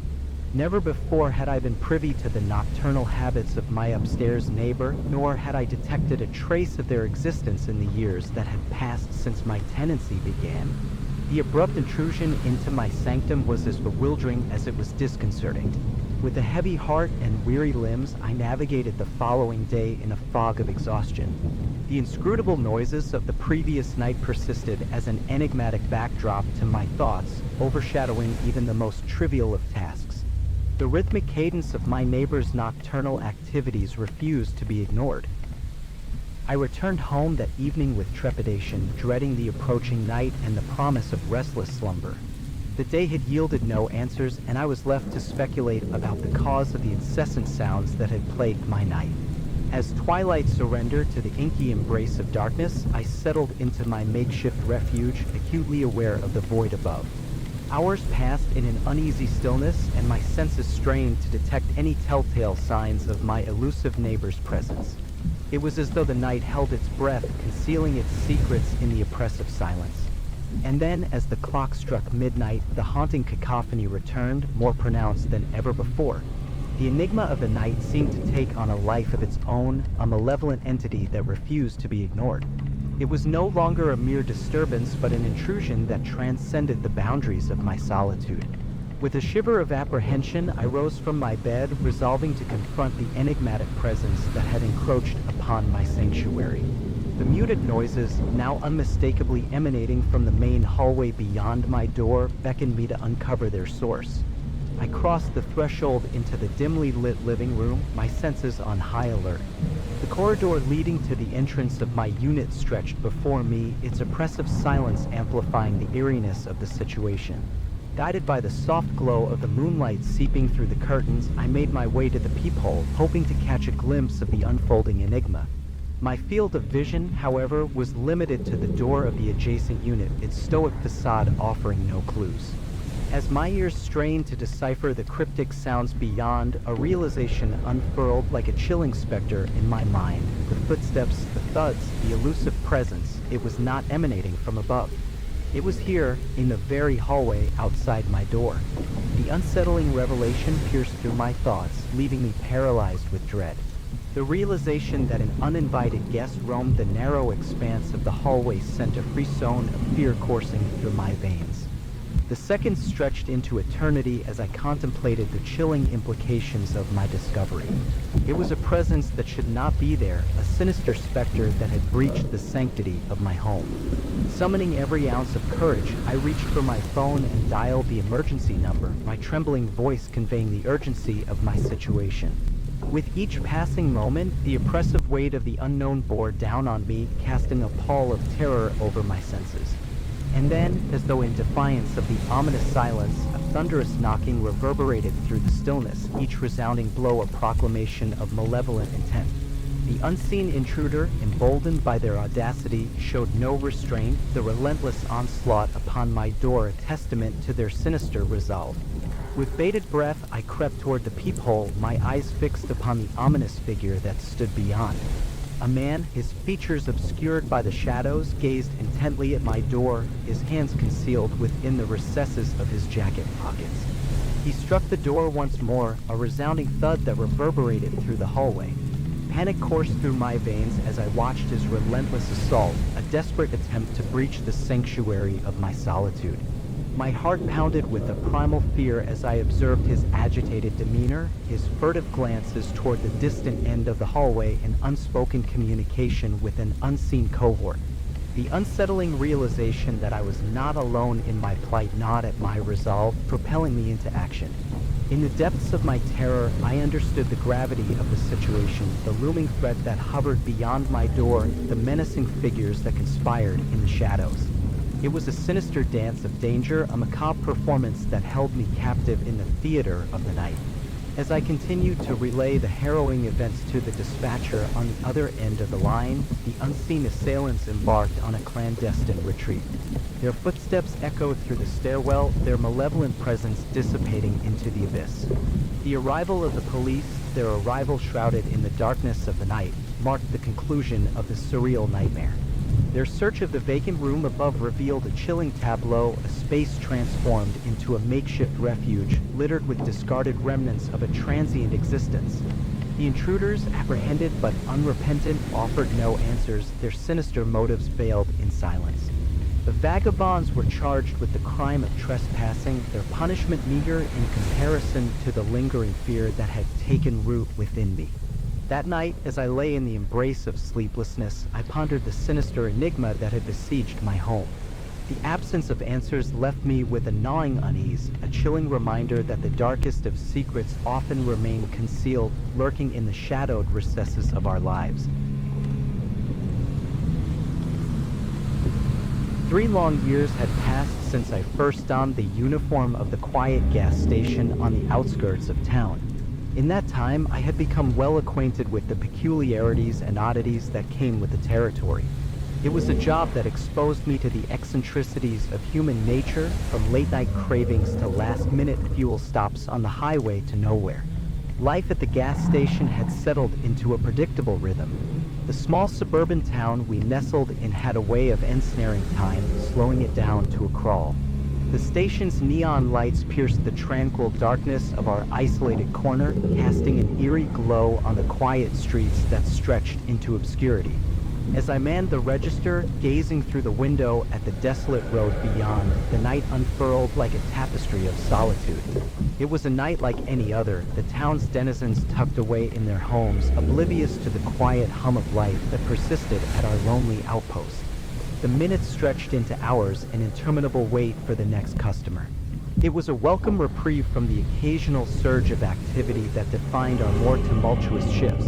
Never before had I been privy to the nocturnal habits of my upstairs neighbor, nor had I detected a trace of their existence in the years that had passed since my tenancy began. The abrupt intrusion into my sanctum was as bewildering as it was disconcerting. With a heavy heart and weary limbs, I navigated the following day in a fog of exhaustion. The inscrutable noises of the previous night persisted as an enigmatic backdrop to my thoughts, overshadowing even the most trivial of tasks. The rhythmic cadence of my neighbor's nocturnal activities refused to be ignored. I returned home that evening with trepidation, dreading the approaching night and the promise of restless slumber. The day had yielded no answers, and I was left to speculate about the cause of the incessant sounds that had plagued my night. As twilight surrendered to the inky embrace of darkness, I settled into my makeshift refuge, acutely aware of the void above. Hours passed in an uneasy stillness, and my senses strained to detect any telltale signs of my elusive neighbor's presence. It was as though the night held its breath, concealing its secrets in the oppressive silence. And then, as the clock struck midnight, the haunting cacophony returned, more pronounced than ever before. The enigma of the night seemed to take on a life of its own, a malevolent entity that refused to be ignored. It was no longer a mere disturbance, but an intrusion that transcended the boundaries of my solitude. With a shiver of apprehension, I rose from my bed, resolving to confront the enigmatic presence that had encroached upon my sanctuary. The muted noises, now unmistakably emanating from the main hallway beyond my door, beckoned me to uncover their source. I crossed the threshold into the dimly lit living room, my senses on high alert. The corridor leading to the entrance of my unit stretched before me, its oppressive silence amplifying the eeriness of the situation. Guided by the soft glow of the moonlight seeping through the curtains, I made my way to the peephole, hoping to catch a glimpse of the unfolding enigma. My field of vision, however, was limited to the door of the adjacent unit, its stoic facade offering no clues. As my ears strained to decipher the cryptic sounds beyond, a realization unfurled like a chilling specter in my mind. The footsteps, the thuds, the elusive presence, it was not emanating from above. It was here, in the very hallway outside my door. The unsettling revelation pierced through my thoughts, leaving me paralyzed with dread. The realization that an uninvited guest roamed the narrow expanse of the hallway sent a frisson of fear coursing through my veins. The seconds stretched into eternity as I contemplated the chilling implications of my discovery. It was a presence that should not be there, a sinister specter that had breached the sanctity of my home. Summoning every ounce of courage, I reached for my phone and dialed the emergency number, my trembling voice conveying the urgency of my situation. With each passing moment, the oppressive weight of the unknown bore down on me, casting a pall of terror over my senses. And then, as though in defiance of the ominous silence, a thunderous knocking reverberated through the stillness, each resounding blow a proclamation of malevolent intent. The unseen intruder, emboldened by their audacity, showed no restraint, the relentless onslaught upon my door a testament to their sinister resolve. With bated breath, I crept toward the peephole, my eyes fixed upon the ominous figure that stood beyond. A man, his features obscured by the shadows, gazed intently at my door, his hands concealed within the recesses of his jacket pockets. He struck the door once more, a resounding thud that reverberated through the hallway. Panic coursed through my veins as I watched his relentless assault, a desperate attempt to breach the sanctuary of my solitude. My heart pounded with a primal fear as I observed his agitated demeanor, his furtive glances toward the distant end of the hallway, and unspoken communication with an unseen cohort. The unsettling realization that I was not alone in my plight gnawed at my resolve, propelling me into action. In the depths of my terror, I understood the gravity of the situation, the looming threat that hovered beyond my door, the menacing figures that conspired in the shadows. It was a sinister dance of danger, a macabre performance that held me captive in the theater of the night. As I continued to relay the harrowing events to the dispatcher on the other end of the line, the unseen assailants embarked on a clandestine retreat. Their footsteps echoed through the stairwell, their malevolent presence dissipating into the abyss. The arrival of the police, their arrival shrouded in the darkness of the night, marked the conclusion of the surreal nightmare. Their search of the vacant room above revealed a chilling tableau, a space transformed into a makeshift refuge, littered with discarded remnants of a transient existence. The intruders, apprehended but unrepentant, offered no answers, their sinister motives veiled in silence. The vagabonds were charged with the crime of trespassing, their punishment meager in comparison to the lingering fear that had taken root within me. That night, as I lay in the embrace of sleeplessness, I pondered the sinister enigma that had besieged my home. The absence of answers left me with a gnawing unease, a chilling reminder that the darkest of secrets often remain concealed, lurking in the shadowed recesses of our lives. 3 long years had passed since I first donned the uniform of the quiet gas station on the outskirts of town. In that time, I had become well acquainted with the peculiarities and oddities that came with the territory. It was a job that exposed me to the eccentricities of human nature, from late-night cravings to last-minute fuel stops on the highway to nowhere. Life at the gas station had settled into a predictable rhythm. The small suburban town we nestled in had a way of ensnaring time, slowing it down to a crawl. The station's neon lights pierced the tranquil darkness of our isolated corner, casting an eerie glow on the quiet streets that stretched into obscurity. As I manned the register, gazing through the window at the desolate road beyond, the night unfurled like a tapestry of solitude. It was a night like any other, the town's denizens tucked away in their homes, oblivious to the quiet hum of life that persisted at our lonely outpost. The minutes stretched into hours, an interminable wait for the next customer. It was a welcome reprieve from the occasional surge of activity that defined our more tumultuous shifts.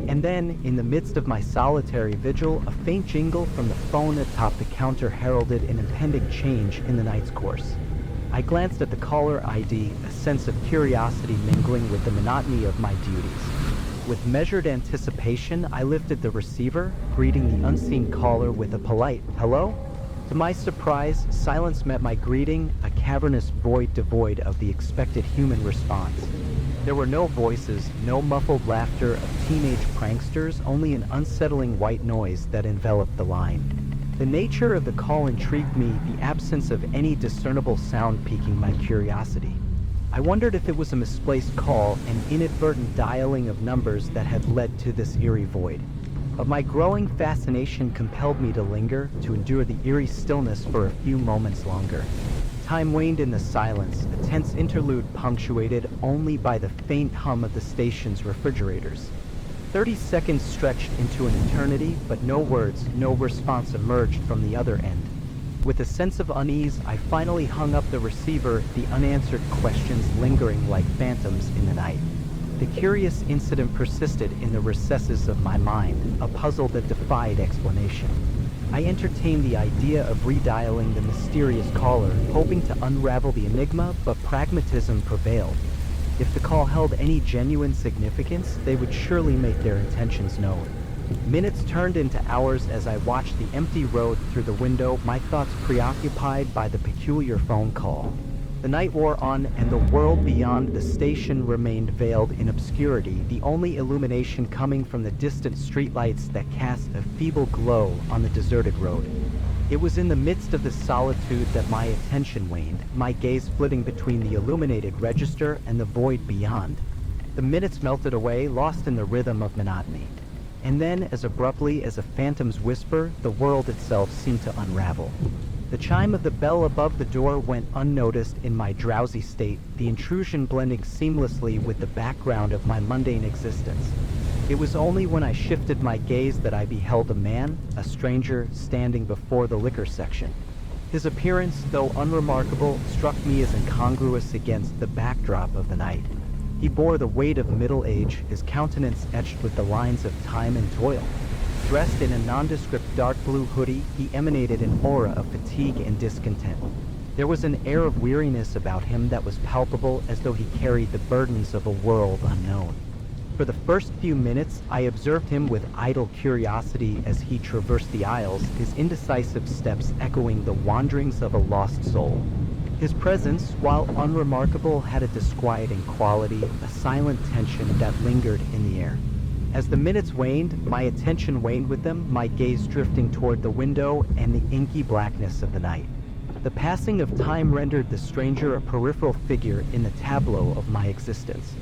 And then, in the midst of my solitary vigil, a faint jingle from the phone atop the counter heralded an impending change in the night's course. I glanced at the caller ID, a sense of curiosity mingling with the monotony of my duties. With measured anticipation, I lifted the receiver, greeting the unseen caller with a polite "hello?" To my surprise, silence met my greeting, a cavernous void devoid of the expected human response. There were no voices, no muffled laughter of teenage pranksters, only an unsettling white noise that enveloped the line. The nature of the call intrigued me, the absence of any discernible sound piquing my curiosity. I wondered if it was a misplaced call, an inadvertent dialing of numbers that had led to this eerie void. But my growing fascination compelled me to linger, to endure the eerie stillness for a few moments longer. Time waned in the silence, a tense interlude punctuated only by the faint hum of the station's refrigerators. 30 seconds stretched into an eternity, but no words, no response emerged from the other end. With a sense of unease, I finally hung up the receiver, the unanswered questions lingering like phantoms in the night. The curious incident persisted in the recesses of my mind, a puzzle that defied explanation. I entertained the idea of redialing the mysterious caller, hoping to unravel the enigma, but pragmatism prevailed. If the call held any genuine significance, they would surely make their intentions known. Minutes turned into hours as I watched the empty road through the window, my thoughts preoccupied by the peculiar phone call. The night wore on, and the world beyond the station remained veiled in obscurity, the only illumination coming from the distant streetlights that cast a feeble glow on the deserted road. It was in the midst of the solitude that my attention waned, my gaze flitting between the illuminated register and the void beyond. The minutes melted away, lost in the rhythm of monotony. And then, as abruptly as a phantom's whisper, the world itself seemed to unravel. The chime of the bell above the door went unnoticed in my drowsy state, the intrusion blending seamlessly with the background of my mundane existence. It was only when I shifted my gaze that I beheld a man, a stranger, standing before the liquor section. His appearance, though unremarkable, struck me as incongruous against the backdrop of the night. He bore the weight of middle age, his countenance etched with the lines of time and toil. Dressed in a nondescript dark blue hoodie, he emanated an aura of fatigue and discontent. There was an air of weariness about him that was palpable, as though he carried the burdens of a world unknown. For the first few minutes, I observed him with idle curiosity as he traversed the aisles, his indecisive steps echoing the wanderings of a lost soul. His presence, while unremarkable, had a disquieting quality, a silent tension that lingered in the air. As the minutes waned, my attention waned with them, my gaze drifting toward the window and the inky blackness of the night. The passing of time rendered the stranger a peripheral figure in the tableau of my existence.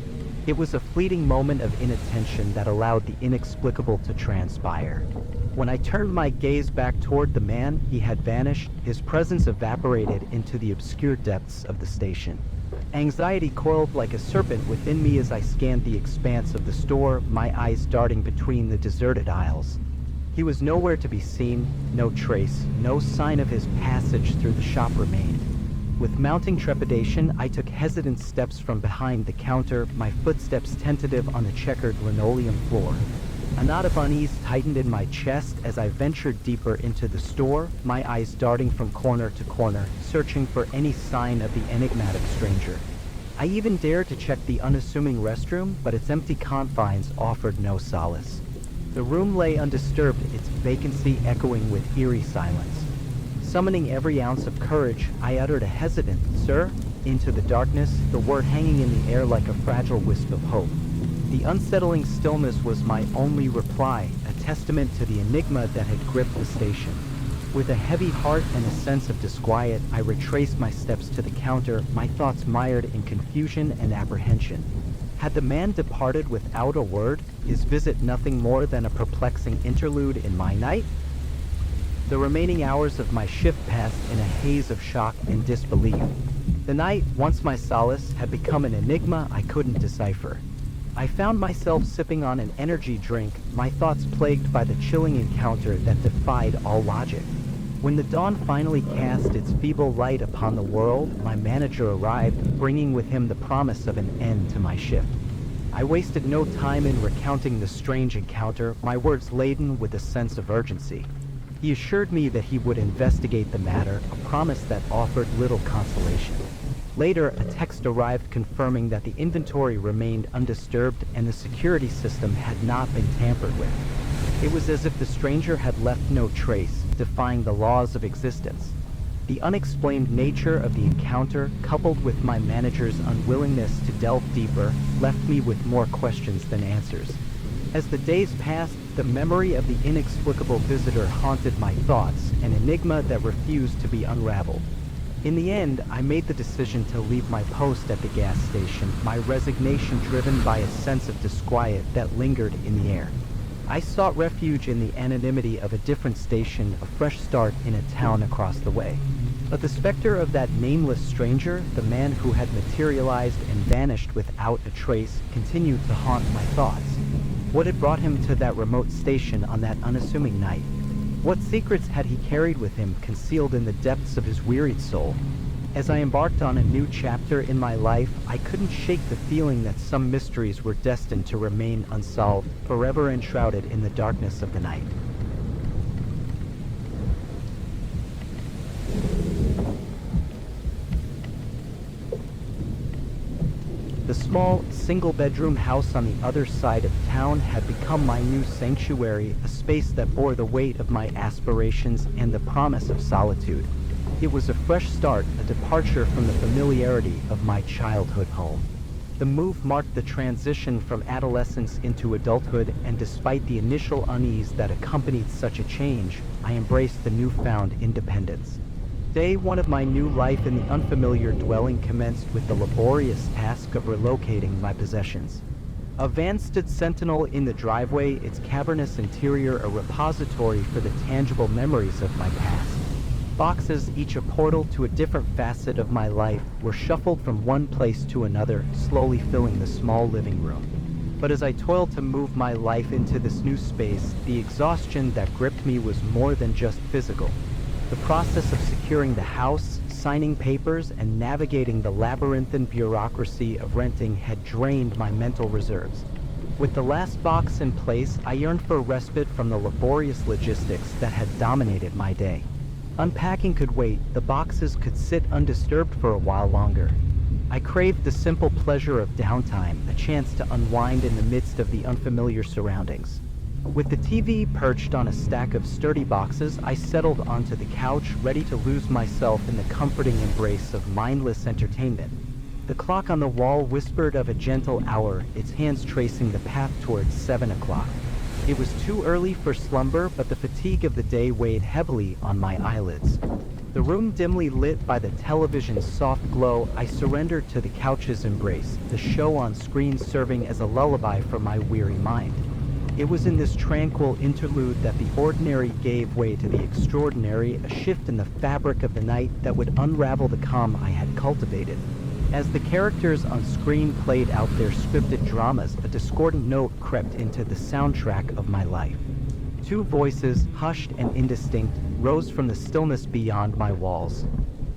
It was a fleeting moment of inattention that allowed the inexplicable to transpire. When I turned my gaze back toward the man, he had vanished, his presence evaporated into the obscure depths of the station. Anxiety coiled like a serpent within me as I scanned the expanse of the store, my eyes darting between the deserted aisles. He was nowhere to be seen, no trace, no sign of his passage through the shop remained. With mounting trepidation, I took hesitant steps from behind the counter, my footsteps tentative on the checkered linoleum floor. A knot of unease tightened in my chest as I ventured deeper into the store, my eyes darting from corner to corner, searching for any sign of the enigmatic stranger. I even dared to check the unassuming restroom, but its empty confines offered no solace. The room lay undisturbed, its vacancy echoing with eerie silence. Summoning every ounce of courage, I uttered a hesitant, "Sir?" into the darkness, the word hanging in the air like a fragile wisp of hope. The unsettling stillness was my only reply, a testament to the enigma that had gripped the station. With a heavy heart and a sense of disquiet, I retraced my steps to the counter, my thoughts mired in confusion and apprehension. Had the man departed without a word, his visit nothing more than a perplexing interlude in my night? The remaining hours of my shift passed in a haze of shock and disbelief. The night, once my solace, had become an enigma I couldn't decipher. I found myself sipping on an energy drink, my thoughts plagued by the chilling encounter that defied all logic. When the dawn finally cast its feeble light upon the world, my manager arrived, bringing with him the promise of an end to my shift. I wasted no time in recounting the strange encounter, my words laden with a sense of urgency. He assured me that he would investigate the matter, a promise that offered little consolation. Later, a text arrived confirming that the inventory remained undisturbed and the security system had not been tampered with. It was as if the stranger had left no trace, defying the laws of existence. The unexplained nature of the encounter, coupled with my manager's unwillingness to delve deeper, left me with more questions than answers. As the days passed, the memory of the inexplicable visitor haunted my thoughts, an enigma that refused to be unraveled. In the end, I made the decision to leave my post at the gas station, my resignation driven by a sense of disquiet that lingered in the air. I sought refuge in the anonymity of a different station, a fresh start in a town across the way. But the specter of that nameless stranger, the man who had materialized and vanished without a trace, continued to haunt my thoughts. What had brought him to that remote station on that unassuming night? What secrets had he carried with him, concealed in the depths of his wearied soul? As I embarked on a new chapter in my life, I couldn't shake the feeling that some mysteries were destined to remain unsolved, forever enshrouded in the darkness of the night. The small, single-bedroom house on the other side of town had become my new sanctuary, a space that bore the weight of my aspirations and the promise of solitude. It was a fresh start, a departure from the familiarity of my childhood home. The move marked the transition from adolescence into adulthood, and despite the initial unease that accompanied such a change, I embraced the newfound independence. Day one of my new life in the unfamiliar dwelling commenced with the laborious task of relocating my possessions. A van stood sentinel in the driveway, its cavernous interior a repository for the tangible memories of my past. Boxes, each a portal to a different facet of my life, were shuffled from one place to another, slowly filling the small living room. But as I toiled to move my life into this new space, the exhaustion that gripped me was more than just physical. The process of securing the house, signing papers, and navigating the labyrinthine bureaucracy of renting had drained my mental reserves. With the last box in place, I yearned for respite from the laborious logistics that had dominated my day. Unpacking could wait, the boxes could sit undisturbed for a while longer. I craved the simple pleasure of downtime, a chance to unwind in the midst of the unfamiliar surroundings. With the TV perched on a stack of sturdy boxes, I settled onto the couch, ready to lose myself in the comforting embrace of mindless entertainment. The clock on the wall whispered of a gentle hour, its hands tracing the path towards 7 o'clock. It was too early for slumber, but the fatigue of the day weighed heavily on my eyelids. The room dimly lit by the television's soft glow, I surrendered to the couch's embrace, the show on screen serving as a lullaby for my weary mind. It was in this tranquil interlude that the ordinary gave way to the extraordinary, a shift in the fabric of the night that would unravel the calm I had cultivated. As the characters on screen played out their scripted dramas, a discordant note crept into the soundtrack of my life. Two voices, hushed and indistinct, rose from the stillness beyond my walls.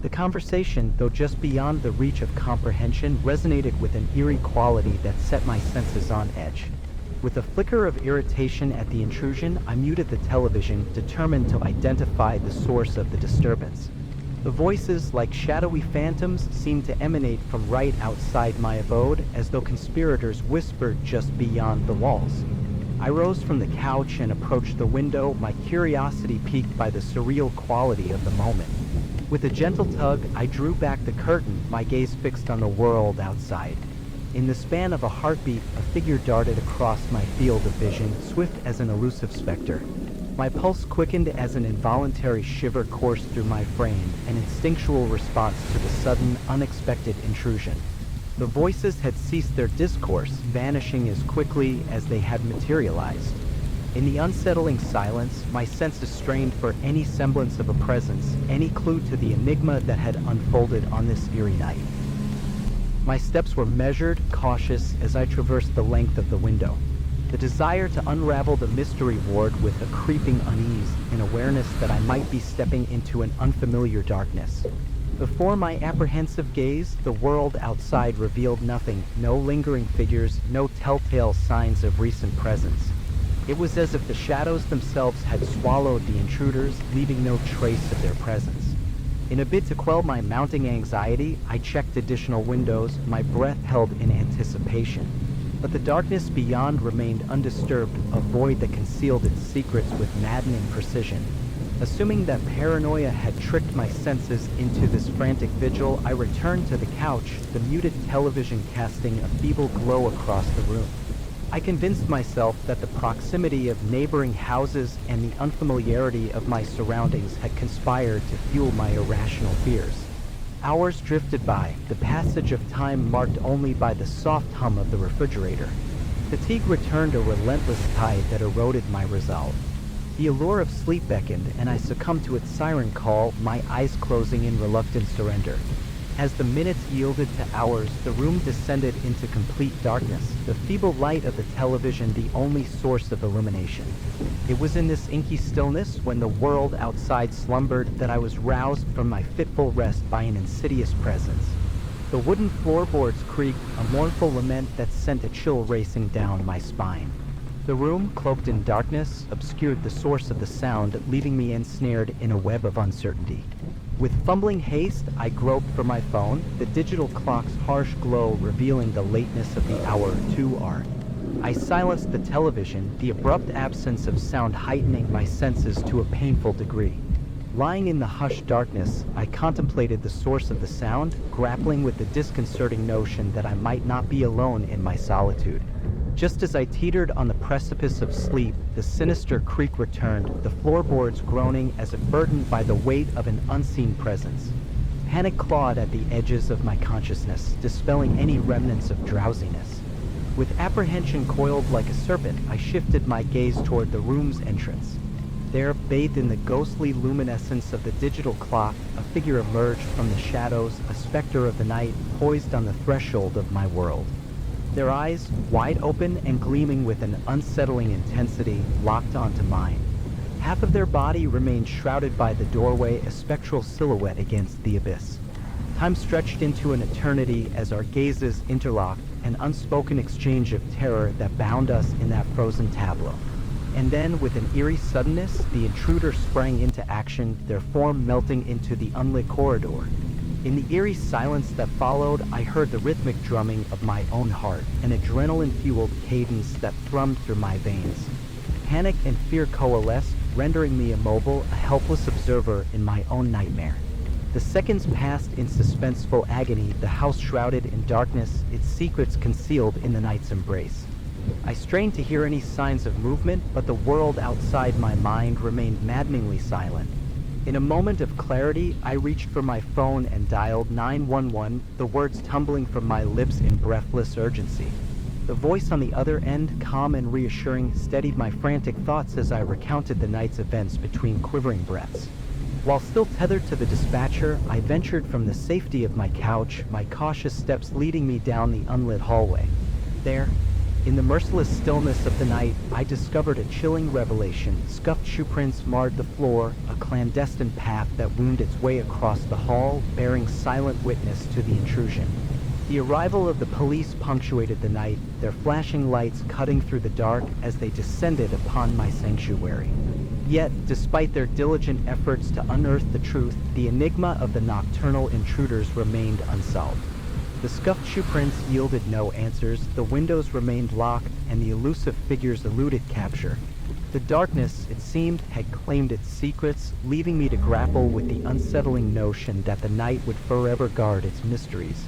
The conversation, though just beyond the reach of comprehension, resonated with an eerie quality that set my senses on edge. With a flicker of irritation at the intrusion, I muted the television, determined to identify the source of the disturbance. The voices, like shadowy phantoms, seemed to emanate from right outside my abode, as though conspirators whispered just beyond the walls. I rose from the couch and approached the window, my curiosity piqued by the surreal quality of the moment. With a gentle tug, I drew back the curtain, my gaze fixed on the world outside. In the span of a heartbeat, a figure darted across my field of vision, swift as an elusive specter. My pulse quickened as an involuntary shiver coursed through my frame, an instinctual response to the sudden, unexpected intrusion. The voices had ceased their discourse, vanishing as quickly as they had materialized. In the unsettling silence, my senses strained for any semblance of a presence, any clue to the enigma that had unfolded on this eerie night. My steps were measured, cautious, as I traversed the length of the window. The desire to unravel the mystery warred with a creeping unease, an awareness that I might be stepping into an unfamiliar darkness. Before my apprehensive gaze, the world outside revealed nothing, no lingering figures, no telltale signs of recent presence. It was as if the shadows themselves had swallowed the intruders, leaving no trace of their presence. In a bid to quell my mounting anxiety, I checked additional windows, my breath held in anticipation. But the darkness beyond remained undisturbed, a void that concealed its secrets with maddening precision. Assuming that paranoia had tricked my senses into this frantic vigil, I returned to the couch, the muted television casting a feeble glow across the room. I convinced myself that the proximity of neighboring houses and the unfamiliarity of my surroundings had conspired to fuel my irrational fears. Hours drifted by, the passage of time marked only by the soft hum of the refrigerator. Fatigue returned a relentless tide that eroded my resolve. The allure of sleep beckoned, and I succumbed to its siren call, my eyes closing in reluctant surrender. As the minutes yielded to hours, the room descended into complete darkness, the feeble light of the television the only source of illumination. It was in this inky stillness, when the world outside slumbered, that I was roused from my fitful rest by an insidious presence. The wooden floorboards creaked, a mournful lament that sent a chill racing down my spine. The room, cloaked in darkness, obscured the source of the sound, leaving me ensnared in a web of uncertainty. With fumbling haste, I groped for my phone, the digital clock's harsh glow revealing the lateness of the hour 2R. I silenced the television, the abrupt absence of sound heightening my senses to a painful degree. Lying in the hushed darkness, I contemplated the source of the sound, grappling with the disconcerting notion that I might not be alone in my solitude. Just as I teetered on the precipice of sleep, the sinister creak returned, the floorboards groaning as if burdened by the weight of an unseen presence. Panic clawed at the edges of my consciousness, dispelling any remnants of drowsiness. With apprehension coiled like a serpent, I shifted my gaze toward the room's entrance. There, bathed in the ghostly luminescence of the digital clock, a figure emerged from the shadows, a specter of the night, poised on the threshold of my world. Their eyes, wide open and gleaming with an unsettling intensity, locked onto mine. Half of their body remained shrouded by the doorway, a spectral silhouette against the abyss. Time stretched into an eternity as our gazes interlocked, an unspoken exchange of terror that bound us in that frozen tableau. And then, with an eerie suddenness, the intruder sprang into action, their form melting into the unlit corridor. In the eerie silence that followed, I heard the rhythmic drumming of my own heart, an adrenaline-fueled cadence that thrummed through my veins. Panic and fear coalesced, rendering me immobile, a helpless observer in my own nightmare. The seconds passed in suspenseful agony, the house shrouded in darkness, its secrets concealed in the night's embrace. I strained to hear any signs of movement, but the world outside my mind remained maddeningly silent. In a moment of clarity, I reached for my phone and dialed 911, the words tumbling from my lips in breathless urgency. The voice on the other end, calm and reassuring, steadied my frantic thoughts as I recounted the night's events between quivering breaths. While still tethered to the dispatcher, I ventured from the safety of my couch, my cautious steps leading me down the unlit hallway. There, in the merciless stillness of the night, I discovered a chilling revelation. Scuffed shoe prints marred the floor, a clandestine path that wound its way across the hall, bearing silent witness to the intrusion. The arrival of the police punctuated the night, their flashing lights cutting through the dark as they descended upon my sanctuary. Yet, despite their diligent efforts to unearth the truth, the enigma of the Nocturnal Intruders remained unsolved. The scuffed shoe prints yielded no answers, the windows remained locked, and the elusive figures eluded capture. The darkness, it seemed, had claimed its secrets, leaving me to grapple with the unsettling notion that the night would forever guard its mysteries.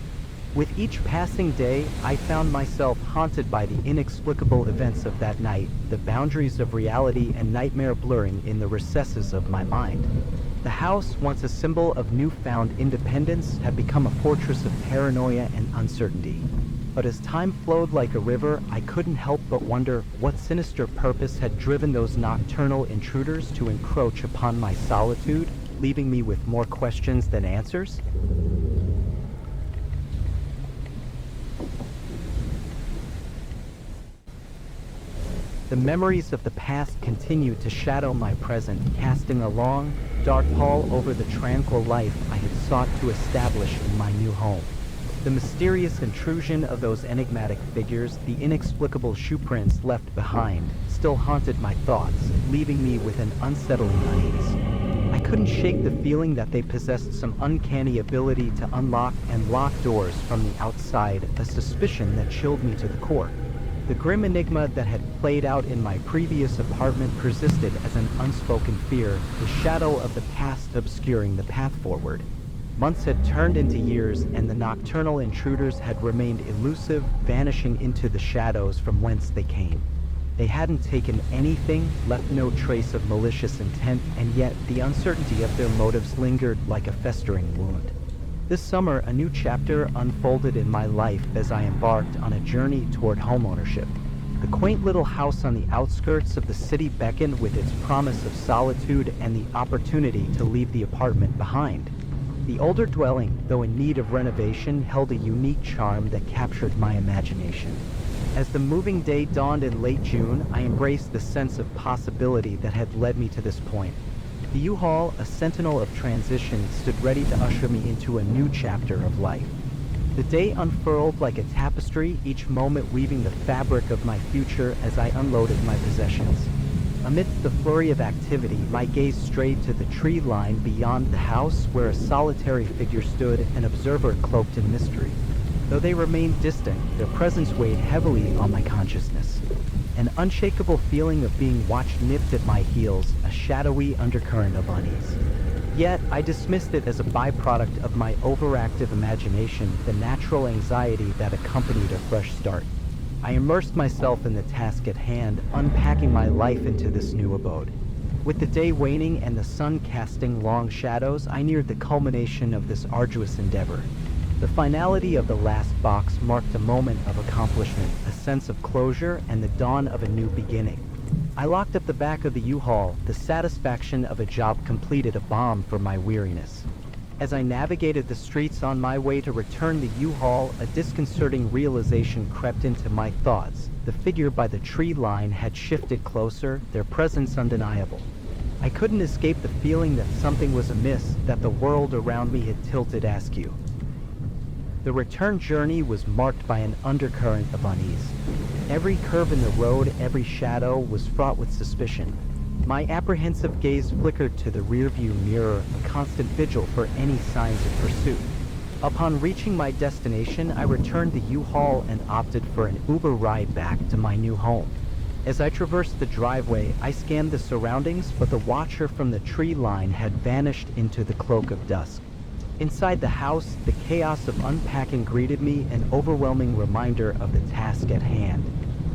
With each passing day, I found myself haunted by the inexplicable events of that night, the boundaries of reality and nightmare blurring in the recesses of my mind. The house, once a symbol of newfound independence, had become a fortress of paranoia and uncertainty. But as time flowed like a river, I couldn't help but wonder what sinister purpose had driven those nocturnal intruders to encroach upon my solitude, leaving me with more questions than answers. The memories of the past continued to shadow my present, casting a long, dark pall over the tranquil life I had sought to establish in my new home. The mysterious intrusion of those enigmatic figures, the inexplicable shoe prints left behind, still haunted my thoughts, leaving me with an unsettling unease. I couldn't shake the feeling that they possessed some uncanny ability to unlock and lock doors from the outside, a suspicion that chilled me to the core. The grim enigma that had played out in my previous apartment persisted as an unspoken fear, the shadow of the past obscuring the path forward. Months had turned into years, and the nocturnal intruders had remained elusive, vanishing into the shadows from whence they came. They hadn't taken anything, left no trace of malicious intent, and yet the uncertainty of their motives lingered like a festering wound. This summer, a new chapter unfolded in my life as I embarked on a journey toward homeownership. The quaint little house on the outskirts of the city beckoned with its promise of solitude and the opportunity to leave the apartment behind. The older dwelling, though in need of renovation, held a unique charm that captured my imagination. As the moving day dawned in late June, I embraced the sense of possibility that had led me to this point. The U-Haul, a sentinel of transition, stood ready to usher me into a new chapter of life. The day unfurled like a tapestry, each moment weaving the fabric of my future as I unloaded my possessions. Amidst the flurry of activity, my gaze strayed to the tree line beyond the house, where a solitary figure stood, an observer cloaked in mystery. Though they remained distant, their presence weighed heavily on my consciousness. An unshakable feeling of being watched nipped at my heels, a shadowy undercurrent of unease. Yet, I dismissed it as a byproduct of my overactive imagination, the natural anxiety that accompanied a fresh start. I immersed myself in the task at hand, unpacking my life into this new abode. With the day waning and the sun casting long shadows, I neared the culmination of this arduous endeavor. The finality of the last box marked a moment of accomplishment, a sense of closure, and the dawn of a new beginning. I locked up the back of the U-Haul, the satisfaction of a job completed a balm for my weariness. As I navigated the streets on my way to return the U-Haul, a disconcerting realization crept into my thoughts. The figure by the tree line had shifted closer, their presence undeniable. I couldn't escape the feeling that something was amiss, that the world around me had tilted askew. The return journey was marked by an undercurrent of unease. Every curve in the road, every shadow was fraught with suspicion. My apprehensive gaze flickered to the rearview mirror, a constant vigil for any signs of pursuit. Upon reaching my destination, I returned the U-Haul and opted for an Uber ride back to my new home. As I traversed the driveway, I scanned the surroundings, but the watcher from the tree line had vanished into the cloak of dusk. Inside the house, the chaos of unpacking greeted me, an overwhelming reminder of the task at hand.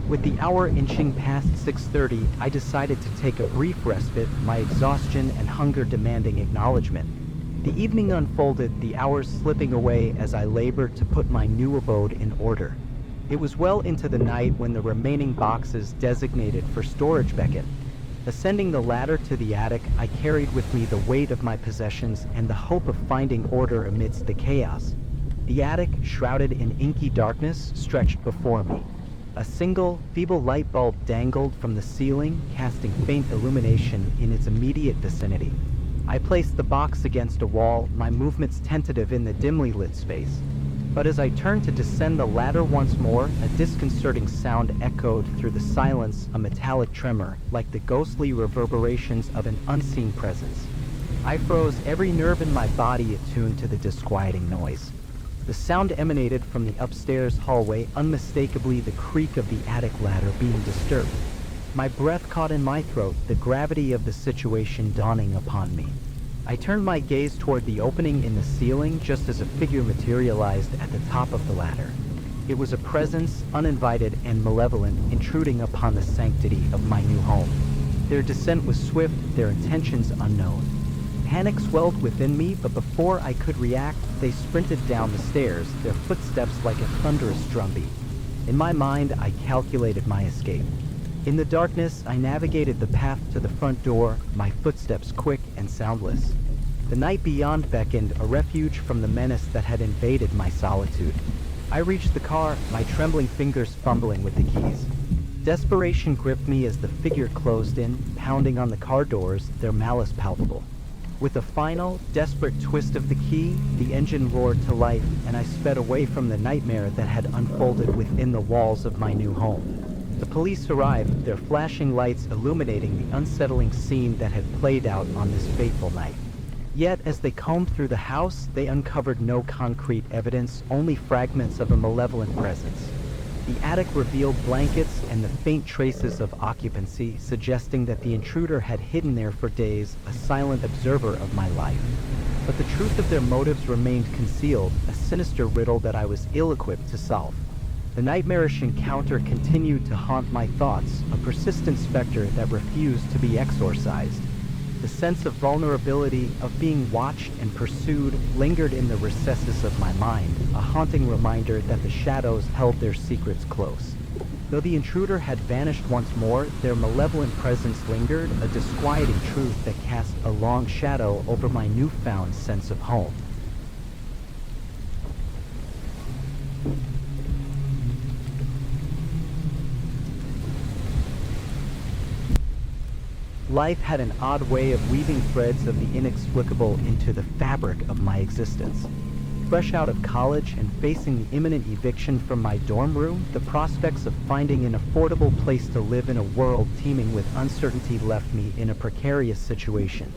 With the hour inching past 6:30, I decided to take a brief respite, my exhaustion and hunger demanding acknowledgement. The evening unfolded, the hours slipping away as I labored to put my new abode in order. It was well into the night when the remaining boxes designated for storage beckoned. Ascending the ladder to the attic, I carried with me the weight of my possessions and the hope of finding order amidst the chaos. The attic, shrouded in inky darkness, stretched before me. A single, feeble light bulb dangled from the ceiling, casting faint illumination in its immediate vicinity. I placed the box against a wall, my movements tentative in the dimly lit space. But as I turned to descend the ladder once more, a disconcerting sound echoed through the silence, a metallic tremor, like the ghostly reverberations of an unseen presence. I froze, every nerve in my body attuned to the disquieting noise. The sound emanated from the upstairs hallway, unmistakably the creak of the attic ladder being disturbed. My breath caught in my throat, the gravity of the situation dawning upon me. I turned my gaze toward the opening in the ceiling just as a figure materialized at the top of the ladder. It was a presence, uninvited and malevolent, intruding upon the sanctity of my new home. Their descent was swift, their intentions unknown. Panic swelled within me, but before I could react, they sprinted down the stairs, their footsteps like a thunderous drumbeat. In my mind, I calculated my escape. In the darkness, I navigated the path to the front door, my footsteps quick and soundless. The night beyond beckoned, a refuge from the menace that had invaded my solitude. I reached the car, my trembling fingers fumbling with the keys. Desperation gripped me as the figure closed in, pounding on the car doors, their malice palpable. With a final, desperate twist of the key, the engine roared to life, and I sped away from the nightmare that had unfolded within the walls of my new home. The police arrived, their flashing lights illuminating the unsettling scene that had played out on this fateful night. Yet, as they combed through the house, they uncovered no concrete evidence, only fragments of a malevolent presence. The attic revealed blankets and the faint traces of occupancy, suggesting that the intruder had hidden there for days, a silent observer of my life. But the truth of their motives remained concealed, a sinister riddle that I was ill-equipped to solve. The nightmarish encounter continued to haunt my thoughts, a persistent specter that refused to be exorcised. The sense of vulnerability, of being watched and pursued, lingered in the recesses of my mind, a haunting reminder that the shadows held their secrets close. Though the intruder had vanished once more, their malevolent presence lingered, a disquieting truth that cast a long shadow over my newfound sense of home. Life had an odd way of weaving threads of the inexplicable into the fabric of my existence. Fresh out of college and facing the imminent eviction from my dorm room, the prospects of finding an affordable place to live in a world teeming with uncertainty left me in a precarious situation.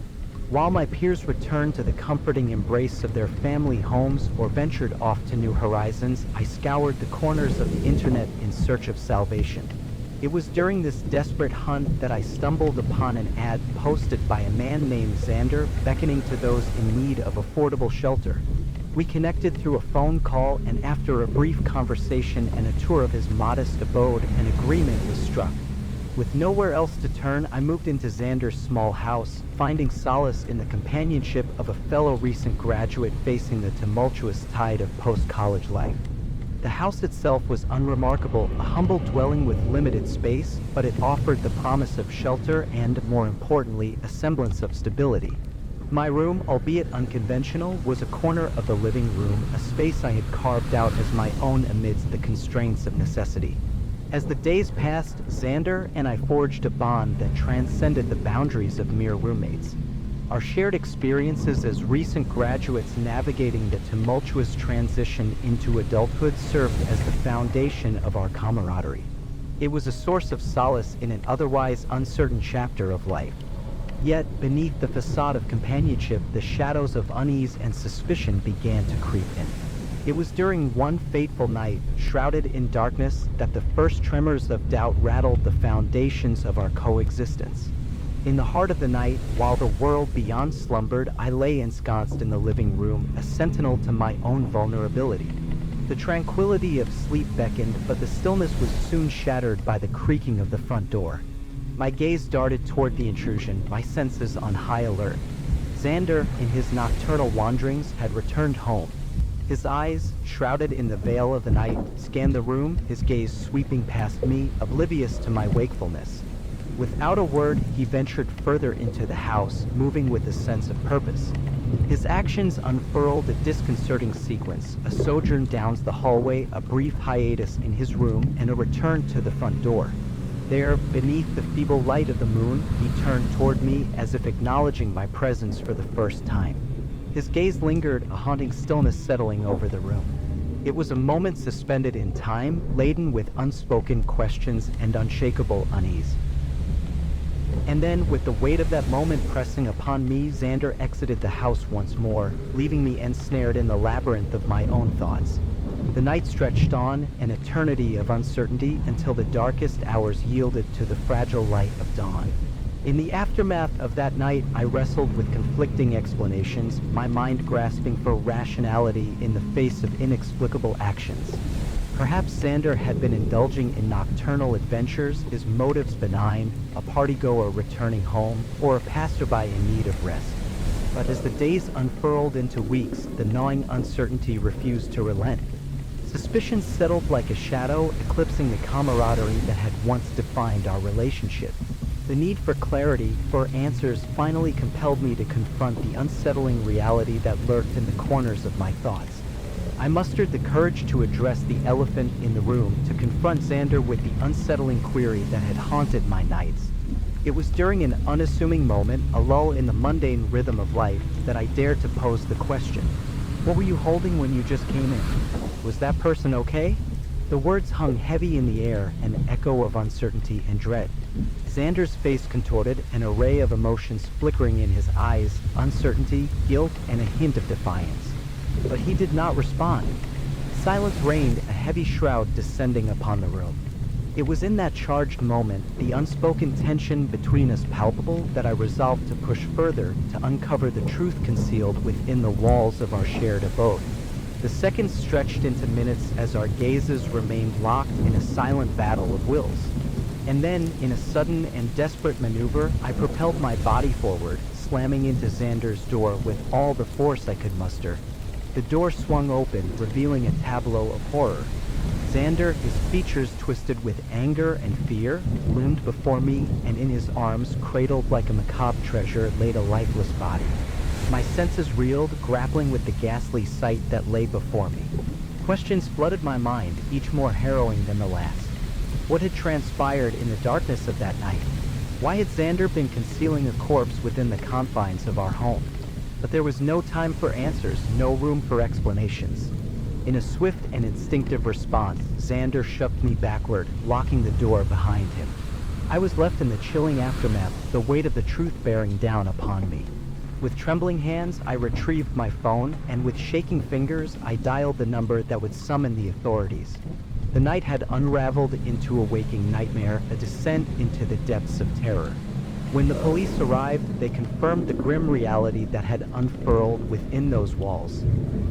While my peers returned to the comforting embrace of their family homes or ventured off to new horizons, I scoured the corners of the internet in search of salvation. It was during this desperate hunt that I stumbled upon an ad posted by a man named Xander beckoning to those in need of affordable shelter. We connected through a phone call, and after a brief conversation and a tour of his modest abode, an agreement was struck. With nowhere else to turn, I moved into Xander's small house, finding solace in the companionship of a fellow recent graduate facing the tumultuous tide of post-college life. The house itself was unremarkable, a humble dwelling with limited space, but it offered the promise of shelter and, more importantly, a semblance of stability. My room, albeit unconventional, was a corner of the living room, a space I had carved out as my own amidst the constraints of necessity. As the days passed, Xander and I forged a bond that transcended the boundaries of mere roommates. Our shared experiences as recent graduates navigating the tumultuous transition into adulthood served as the foundation of our camaraderie. It was a source of solace in an otherwise uncertain chapter of life. Yet, beneath the facade of companionship, the shadows of unease and suspicion began to creep in. It was during one fateful night, shrouded in darkness, that the first tremors of doubt rattled the foundations of our coexistence. In the heart of the night, while the world beyond slumbered, I lay ensconced in the living room, a sentinel to my own vulnerability. The tranquility of sleep beckoned, but the stillness was soon shattered by the creaking of the front door. My gaze darted toward the intrusion, my senses on high alert. Xander, in his nocturnal wanderings, had returned home. His eyes, shrouded in the veil of the night, scanned the room, his gaze sweeping past me, oblivious to my wakefulness. Without a word, he ventured further into the house, moving with a sense of purpose. His actions unfurled a disconcerting sequence: a sojourn down the hallway, a brief hiatus in his room, and a return to the front door. There, beneath the feeble light of the moon, he turned toward me as if acknowledging my presence for the first time. His gaze lingered, a haunting stillness settling over the room. It was a moment suspended in time, laden with unspoken questions and unshakable unease. And then, with the weight of that moment pressing upon me, Xander exited the house once more, leaving me ensnared in the labyrinth of my own thoughts. The night stretched on, an eternity of uncertainty, until the darkest hours yielded to the fragile light of dawn. In the aftermath of that night, I wrestled with conflicting explanations, my mind grasping for rationality in the face of inexplicable actions. Perhaps Xander had been indulging in nocturnal adventures, his motives benign, a partygoer returning home, or a passerby in need of rest. But as the days unfurled into weeks, the gnawing uncertainty refused to relent. Suspicion settled like a shadow, eclipsing the camaraderie that had once defined our relationship. The need for clarity, for answers, finally compelled me to confront the unsettling reality that lurked in the corners of my thoughts. I mustered the courage to address the elephant in the room, to confront Xander with the unsettling query that had haunted my nights. It was during an unassuming moment, a lull in the mundane rhythm of life, that I dared to pose the question. What were you holding when you just came in? Was that person okay? The words hung heavy in the air, an echo of uncertainty and dread. Xander's face contorted, an array of emotions flickering in his eyes, uncertainty, guilt, and a hint of defiance. But he did not respond. Silence reigned, a heavy shroud descending upon the room. It was in that charged moment, the unspoken tension between us palpable, that I resolved to push further, to uncover the truth concealed within the walls of our shared abode. The seconds stretched into minutes as our gazes remained locked in a silent battle of wills. And then, in a sudden and desperate maneuver, I propelled my body forward, slamming into Xander's door with all the force I could muster. The door swung open, revealing a tableau of horror. Xander, his features twisted with anger and fear, loomed before me, and in his arms, cradled like a macabre treasure, laid a lifeless body. My senses reeled, grappling with the ghastly sight that lay before me. Questions flooded my mind, each more harrowing than the last. What had transpired in the darkness of that night? Why had Xander been concealing a corpse within the confines of our home? But there was no time for answers, no room for explanations. In a swift and instinctive response, Xander shoved me backward, locking the door behind him. I was left in the chilling aftermath, the weight of the truth bearing down upon me. With trembling hands, I retrieved my phone, and with shaking fingers, I dialed the number that would summon the authorities. The night had unraveled into a waking nightmare, a descent into the depths of terror. When the police arrived, they confirmed the grim reality that had unfurled within those walls.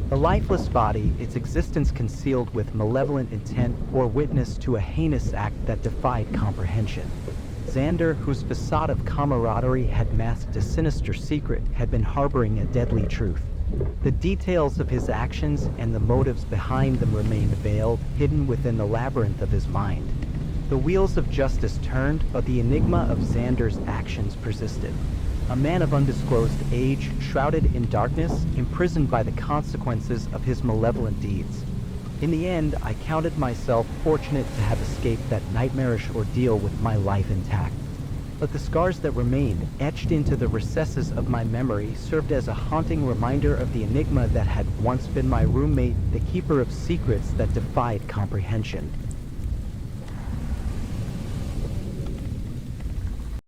The lifeless body, its existence concealed with malevolent intent, bore witness to a heinous act that defied comprehension. Xander, whose facade of camaraderie had masked a sinister secret, had been harboring a deadly truth. The details of his actions and the motives behind them remained veiled, hidden within the labyrinth of his mind. The wheels of justice turned, but the enigma of Xander's actions persisted. A man of undisclosed age, shrouded in darkness, imprisoned by the consequences of his malevolent deeds. In the end, I counted myself fortunate to have escaped that nightmarish ordeal with my life intact. But the scars that remained, etched into the recesses of my memory, served as a haunting reminder of the enigma that had once been my roommate, the keeper of secrets that defied comprehension.